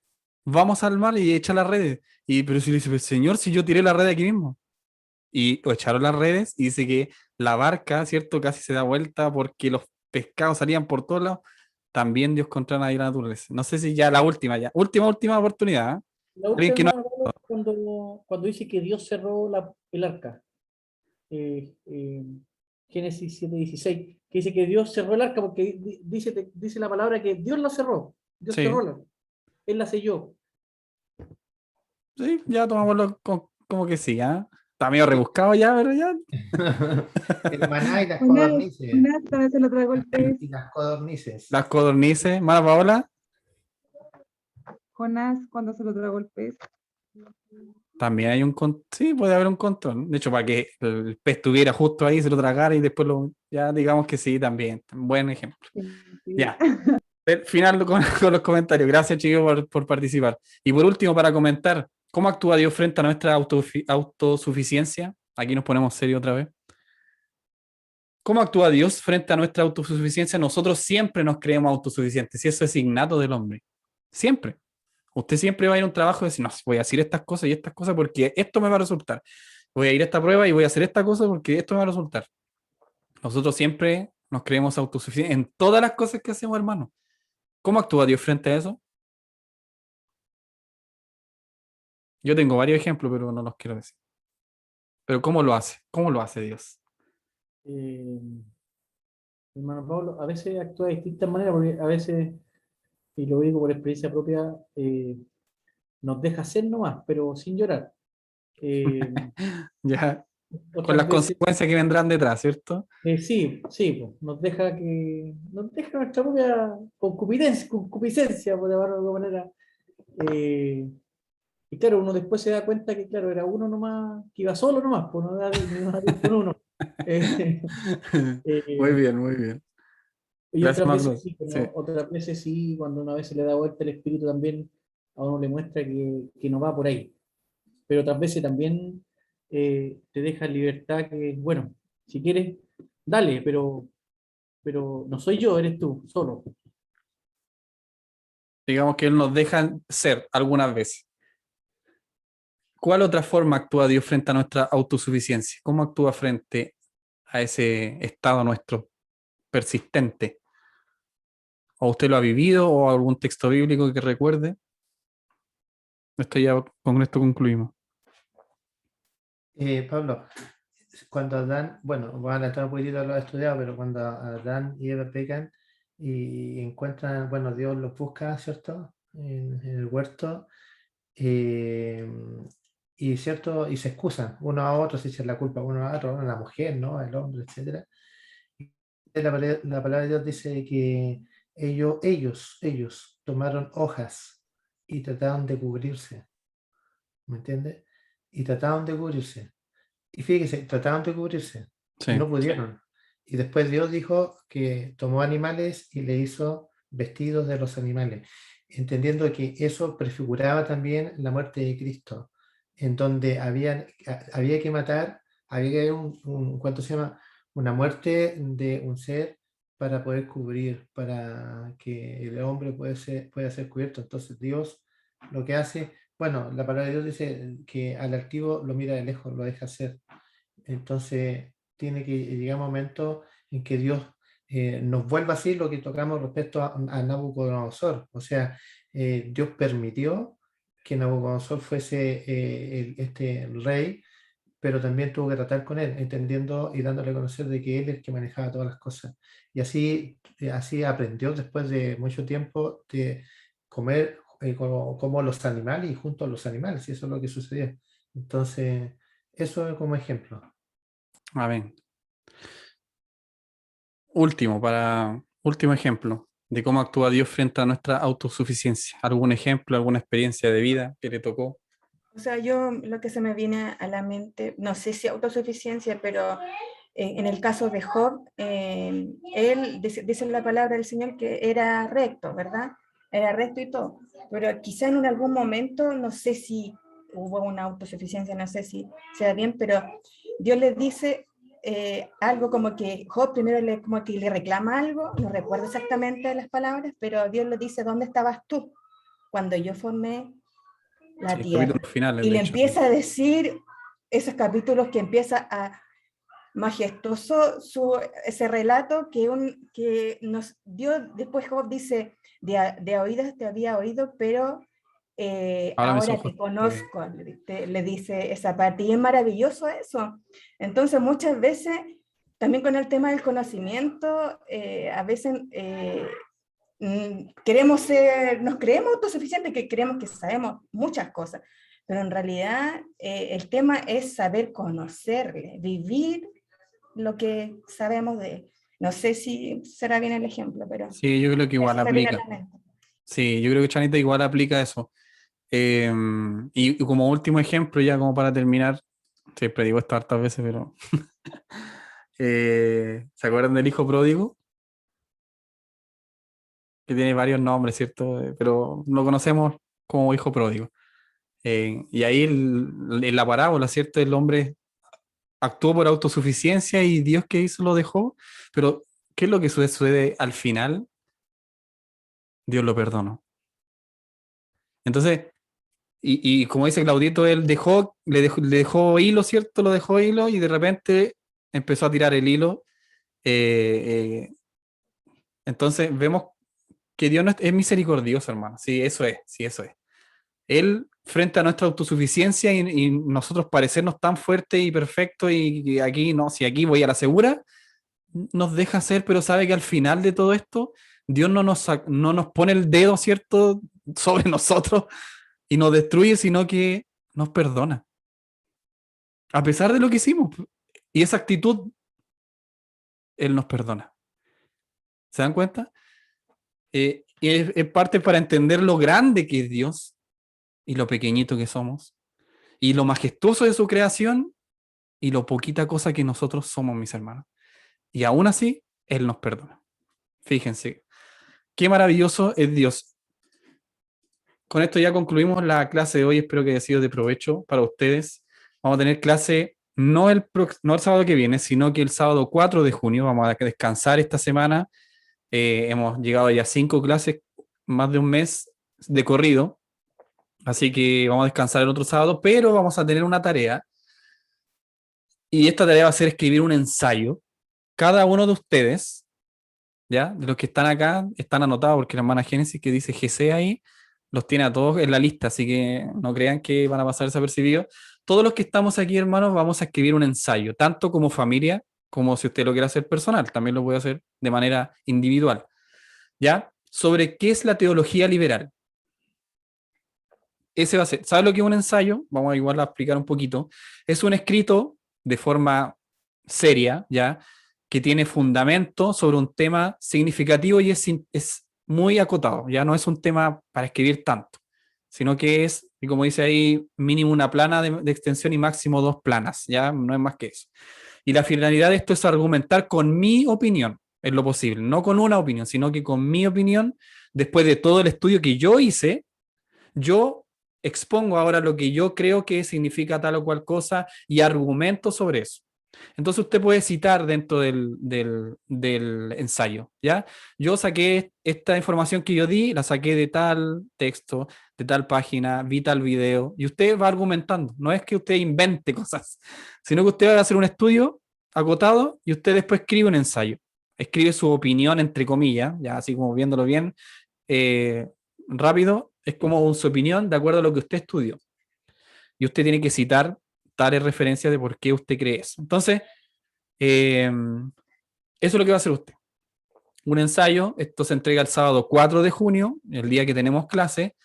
vamos al mar y echa las redes. Pero si le dice, "Pero, Señor, si yo tiré la red aquí mismo". Y o echaron las redes y dice que la barca, ¿cierto? Casi se da vuelta porque los pescados salían por todos lados. También Dios controla ahí la naturaleza. No sé si ya la última, ya. Última oportunidad. ¿Eh? la Alguien que no. última, cuando dice que Dios cerró el arca, eh, Génesis 7:16, que dice que Dios cerró el arca porque dice la palabra que Dios la cerró. Dios Sí, cerró la arca. Él la selló. sí, ya tomámoslo como que sí, ¿ah? Está medio rebuscado ya, pero ya. El maná y las Jonás, codornices. Jonás, cuando se lo tragó el pez. Y las codornices. Las codornices. Mala Paola. Jonás, cuando se lo tragó el pez. También hay sí, puede haber un control. De hecho, para que el pez estuviera justo ahí, se lo tragara y después ya digamos que sí, también. Buen ejemplo. Sí. Ya. Final con los comentarios. Gracias, chicos, por participar. Y por último, para comentar, ¿cómo actúa Dios frente a nuestra autosuficiencia? Aquí nos ponemos serios otra vez. ¿Cómo actúa Dios frente a nuestra autosuficiencia? Nosotros siempre nos creemos autosuficientes, y eso es innato del hombre. Siempre. Usted siempre va a ir a un trabajo y decir, no, voy a hacer estas cosas y estas cosas porque esto me va a resultar. Voy a ir a esta prueba y voy a hacer esta cosa porque esto me va a resultar. Nosotros siempre nos creemos autosuficientes en todas las cosas que hacemos, hermano. ¿Cómo actúa Dios frente a eso? Yo tengo varios ejemplos, pero no los quiero decir. Pero ¿cómo lo hace? ¿Cómo lo hace Dios? Hermano Pablo, a veces actúa de distintas maneras, porque a veces, y lo digo por experiencia propia, nos deja hacer nomás, pero sin llorar. Ya, con Otras las veces, consecuencias que vendrán detrás, ¿cierto? sí, pues, nos deja nuestra propia concupiscencia, por llamarlo de alguna manera. Y claro, uno después se da cuenta que, claro, era uno nomás, que iba solo nomás, pues no iba a ir con uno. Muy Eh, bien, muy bien. Y Gracias, otras veces Marlos. sí, Sí. otras veces sí, cuando una vez se le da vuelta el espíritu también, a uno le muestra que no va por ahí. Pero otras veces también te deja en libertad que, bueno, si quieres, dale, pero pero no soy yo, eres tú, solo. Digamos que Él nos deja ser algunas veces. ¿Cuál otra forma actúa Dios frente a nuestra autosuficiencia? ¿Cómo actúa frente a ese estado nuestro persistente? ¿O usted lo ha vivido o algún texto bíblico que recuerde? Esto ya con esto concluimos. Pablo, cuando Adán, bueno, van a estar un poquitito lo he estudiado, pero cuando Adán y Eva pecan y encuentran, bueno, Dios los busca, ¿cierto? En el huerto, y cierto, y se excusan uno a otro, se echan la culpa uno a otro, a la mujer, ¿no? Al hombre, etcétera. Y la palabra de Dios dice que ellos tomaron hojas y trataron de cubrirse, ¿me entiendes? Y trataron de cubrirse. Y fíjese, trataron de cubrirse Sí. y no pudieron. Y después Dios dijo que tomó animales y le hizo vestidos de los animales, entendiendo que eso prefiguraba también la muerte de Cristo, en donde había que matar, había que haber ¿cuánto se llama? Una muerte de un ser para poder cubrir, para que el hombre pueda ser cubierto. Entonces Dios lo que hace, bueno, la palabra de Dios dice que al altivo lo mira de lejos, lo deja hacer. Entonces tiene que llegar un momento en que Dios nos vuelva así lo que tocamos respecto a Nabucodonosor. O sea, Dios permitió que Nabucodonosor fuese el rey, pero también tuvo que tratar con él, entendiendo y dándole a conocer de que él es el que manejaba todas las cosas. Y así aprendió después de mucho tiempo de comer como los animales y junto a los animales, y eso es lo que sucedió. Entonces, eso es como ejemplo. Amén. Último ejemplo de cómo actúa Dios frente a nuestra autosuficiencia. ¿Algún ejemplo, alguna experiencia de vida que le tocó? O sea, yo lo que se me viene a la mente, no sé si autosuficiencia, pero en el caso de Job, él dice la palabra del Señor que era recto, ¿verdad? Era recto y todo. Pero quizá en algún momento, no sé si hubo una autosuficiencia, no sé si sea bien, pero Dios le dice algo como que Job primero como que le reclama algo, no recuerdo exactamente las palabras, pero Dios le dice, ¿dónde estabas tú cuando yo formé la Sí, tierra? capítulos finales, Y de le hecho. empieza a decir esos capítulos que empieza a majestuoso ese relato que nos dio, después Job dice, de oídas te había oído, pero Ahora mis ahora ojos te conozco, le dice esa parte, y es maravilloso eso. Entonces muchas veces, también con el tema del conocimiento, a veces nos creemos autosuficientes, que creemos que sabemos muchas cosas, pero en realidad el tema es saber conocerle, vivir lo que sabemos de él. No sé si será bien el ejemplo, pero Sí, yo creo que igual eso me viene a aplica. la mente. Sí, yo creo que Chanita igual aplica eso. Y como último ejemplo, ya como para terminar, siempre digo esto hartas veces, pero ¿se acuerdan del hijo pródigo? Que tiene varios nombres, ¿cierto? Pero lo conocemos como hijo pródigo. Y ahí en la parábola, ¿cierto? El hombre actuó por autosuficiencia y Dios que hizo lo dejó, pero ¿qué es lo que sucede al final? Dios lo perdonó. Entonces, y como dice Claudito, él le dejó hilo, ¿cierto? Lo dejó hilo y de repente empezó a tirar el hilo. Entonces vemos que Dios no es misericordioso, hermano. Sí, eso es, sí, eso es. Él, frente a nuestra autosuficiencia y nosotros parecernos tan fuertes y perfectos y aquí no, si aquí voy a la segura, nos deja hacer, pero sabe que al final de todo esto, Dios no nos pone el dedo, ¿cierto?, sobre nosotros y nos destruye, sino que nos perdona. A pesar de lo que hicimos. Y esa actitud, Él nos perdona. ¿Se dan cuenta? Y es parte para entender lo grande que es Dios y lo pequeñito que somos y lo majestuoso de su creación y lo poquita cosa que nosotros somos, mis hermanos. Y aún así, Él nos perdona. Fíjense, qué maravilloso es Dios. Con esto ya concluimos la clase de hoy. Espero que haya sido de provecho para ustedes. Vamos a tener clase no el sábado que viene, sino que el sábado 4 de junio. Vamos a descansar esta semana. Hemos llegado ya a 5 clases, más de un mes de corrido. Así que vamos a descansar el otro sábado, pero vamos a tener una tarea. Y esta tarea va a ser escribir un ensayo. Cada uno de ustedes, ¿ya? De los que están acá, están anotados porque la hermana Génesis que dice GC ahí, los tiene a todos en la lista, así que no crean que van a pasar desapercibidos. Todos los que estamos aquí, hermanos, vamos a escribir un ensayo, tanto como familia, como si usted lo quiere hacer personal, también lo puede hacer de manera individual, ¿ya? Sobre qué es la teología liberal. Ese va a ser, ¿sabes lo que es un ensayo? Vamos a igual a explicar un poquito. Es un escrito de forma seria, ¿ya? Que tiene fundamento sobre un tema significativo y es muy acotado, ya no es un tema para escribir tanto, sino que es, y como dice ahí, mínimo una plana de extensión y máximo 2 planas, ya no es más que eso. Y la finalidad de esto es argumentar con mi opinión, en lo posible, no con una opinión, sino que con mi opinión, después de todo el estudio que yo hice, yo expongo ahora lo que yo creo que significa tal o cual cosa y argumento sobre eso. Entonces usted puede citar dentro del ensayo, ¿ya? Yo saqué esta información que yo di, la saqué de tal texto, de tal página, vi tal video, y usted va argumentando. No es que usted invente cosas, sino que usted va a hacer un estudio acotado y usted después escribe un ensayo. Escribe su opinión, entre comillas, ya así como viéndolo bien, rápido, es como su opinión de acuerdo a lo que usted estudió. Y usted tiene que citar tales referencias de por qué usted cree eso. Entonces, eso es lo que va a hacer usted. Un ensayo, esto se entrega el sábado 4 de junio, el día que tenemos clase.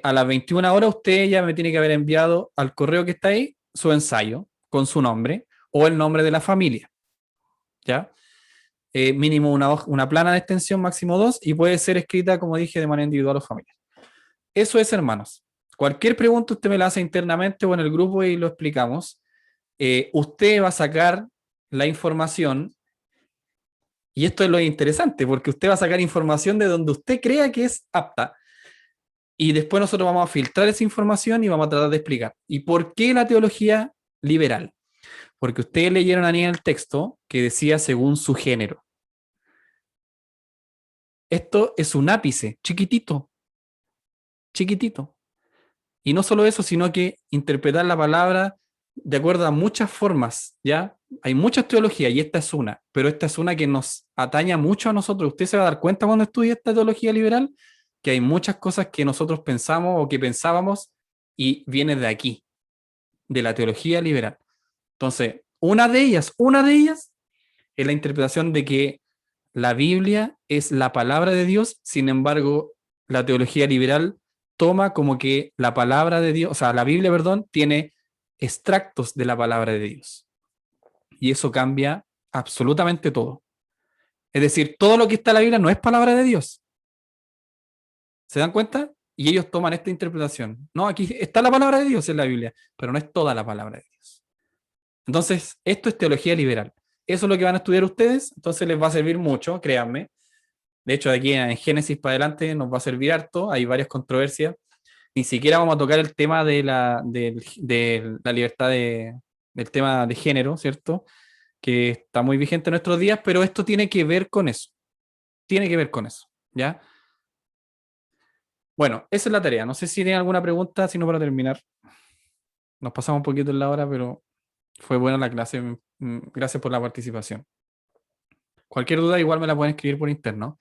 A las 21 horas usted ya me tiene que haber enviado al correo que está ahí su ensayo con su nombre o el nombre de la familia. ¿Ya? Mínimo una plana de extensión, máximo 2, y puede ser escrita, como dije, de manera individual o familiar. Eso es, hermanos. Cualquier pregunta usted me la hace internamente o en el grupo y lo explicamos. Usted va a sacar la información, y esto es lo interesante, porque usted va a sacar información de donde usted crea que es apta. Y después nosotros vamos a filtrar esa información y vamos a tratar de explicar. ¿Y por qué la teología liberal? Porque ustedes leyeron ahí en el texto que decía según su género. Esto es un ápice, chiquitito, chiquitito. Y no solo eso, sino que interpretar la palabra de acuerdo a muchas formas, ¿ya? Hay muchas teologías y esta es una, pero esta es una que nos ataña mucho a nosotros. Usted se va a dar cuenta cuando estudia esta teología liberal que hay muchas cosas que nosotros pensamos o que pensábamos y viene de aquí, de la teología liberal. Entonces, una de ellas es la interpretación de que la Biblia es la palabra de Dios, sin embargo, la teología liberal toma como que la palabra de Dios, o sea, la Biblia, perdón, tiene extractos de la palabra de Dios. Y eso cambia absolutamente todo. Es decir, todo lo que está en la Biblia no es palabra de Dios. ¿Se dan cuenta? Y ellos toman esta interpretación. No, aquí está la palabra de Dios en la Biblia, pero no es toda la palabra de Dios. Entonces, esto es teología liberal. Eso es lo que van a estudiar ustedes, entonces les va a servir mucho, créanme. De hecho, de aquí en Génesis para adelante nos va a servir harto, hay varias controversias. Ni siquiera vamos a tocar el tema de la libertad del tema de género, ¿cierto? Que está muy vigente en nuestros días, pero esto tiene que ver con eso. Tiene que ver con eso, ¿ya? Bueno, esa es la tarea. No sé si tienen alguna pregunta, sino para terminar. Nos pasamos un poquito en la hora, pero fue buena la clase. Gracias por la participación. Cualquier duda igual me la pueden escribir por interno.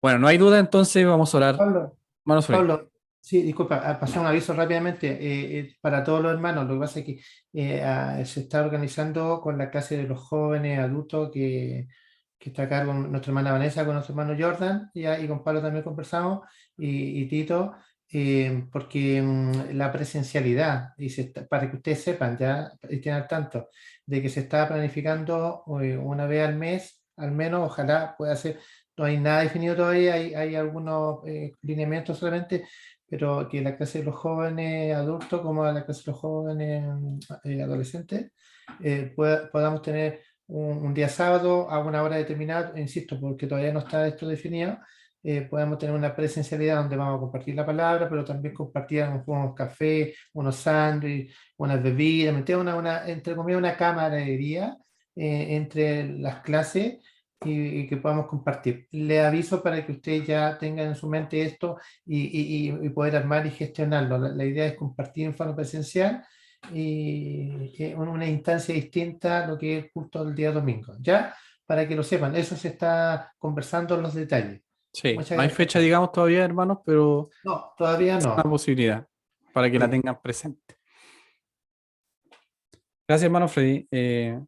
Bueno, no hay duda, entonces vamos a orar. Pablo, sí, disculpa, pasar un aviso rápidamente para todos los hermanos. Lo que pasa es que se está organizando con la clase de los jóvenes adultos que está acá con nuestra hermana Vanessa, con nuestro hermano Jordan, y con Pablo también conversamos, y Tito, porque la presencialidad, para que ustedes sepan, ya estén al tanto, de que se está planificando una vez al mes, al menos, ojalá pueda ser. No hay nada definido todavía, hay algunos lineamientos solamente, pero que la clase de los jóvenes adultos como la clase de los jóvenes adolescentes podamos tener un día sábado a una hora determinada, insisto, porque todavía no está esto definido, podemos tener una presencialidad donde vamos a compartir la palabra, pero también compartir unos café, unos sándwiches, unas bebidas, meter entre comillas, una camaradería entre las clases y que podamos compartir. Le aviso para que ustedes ya tengan en su mente esto y poder armar y gestionarlo. La idea es compartir en forma presencial y una instancia distinta a lo que es el culto del día domingo. ¿Ya? Para que lo sepan, eso se está conversando en los detalles. Sí, Muchas no hay gracias. fecha, digamos, todavía, hermanos, pero No, todavía es una no. posibilidad para que la Sí. tengan presente. Gracias, hermano Freddy.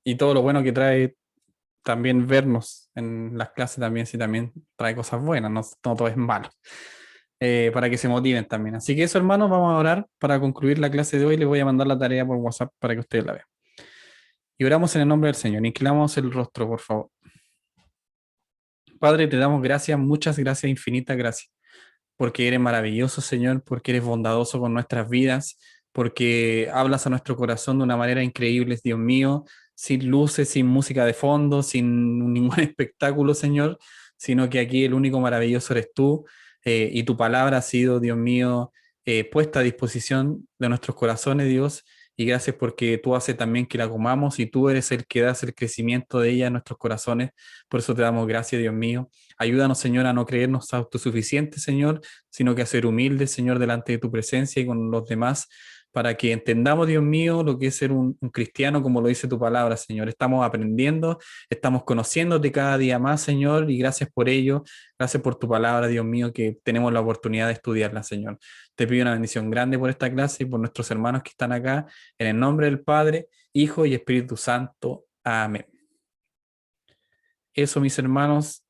Y todo lo bueno que trae también vernos en las clases también, sí, también trae cosas buenas, no todo es malo. Para que se motiven también. Así que eso, hermanos, vamos a orar para concluir la clase de hoy. Les voy a mandar la tarea por WhatsApp para que ustedes la vean. Y oramos en el nombre del Señor. Inclinamos el rostro, por favor. Padre, te damos gracias, muchas gracias, infinitas gracias, porque eres maravilloso, Señor, porque eres bondadoso con nuestras vidas, porque hablas a nuestro corazón de una manera increíble, Dios mío, sin luces, sin música de fondo, sin ningún espectáculo, Señor, sino que aquí el único maravilloso eres tú, y tu palabra ha sido, Dios mío, puesta a disposición de nuestros corazones, Dios, y gracias porque tú haces también que la comamos y tú eres el que das el crecimiento de ella en nuestros corazones. Por eso te damos gracias, Dios mío. Ayúdanos, Señor, a no creernos autosuficientes, Señor, sino que a ser humildes, Señor, delante de tu presencia y con los demás, para que entendamos, Dios mío, lo que es ser un cristiano, como lo dice tu palabra, Señor. Estamos aprendiendo, estamos conociéndote cada día más, Señor, y gracias por ello. Gracias por tu palabra, Dios mío, que tenemos la oportunidad de estudiarla, Señor. Te pido una bendición grande por esta clase y por nuestros hermanos que están acá, en el nombre del Padre, Hijo y Espíritu Santo. Amén. Eso, mis hermanos,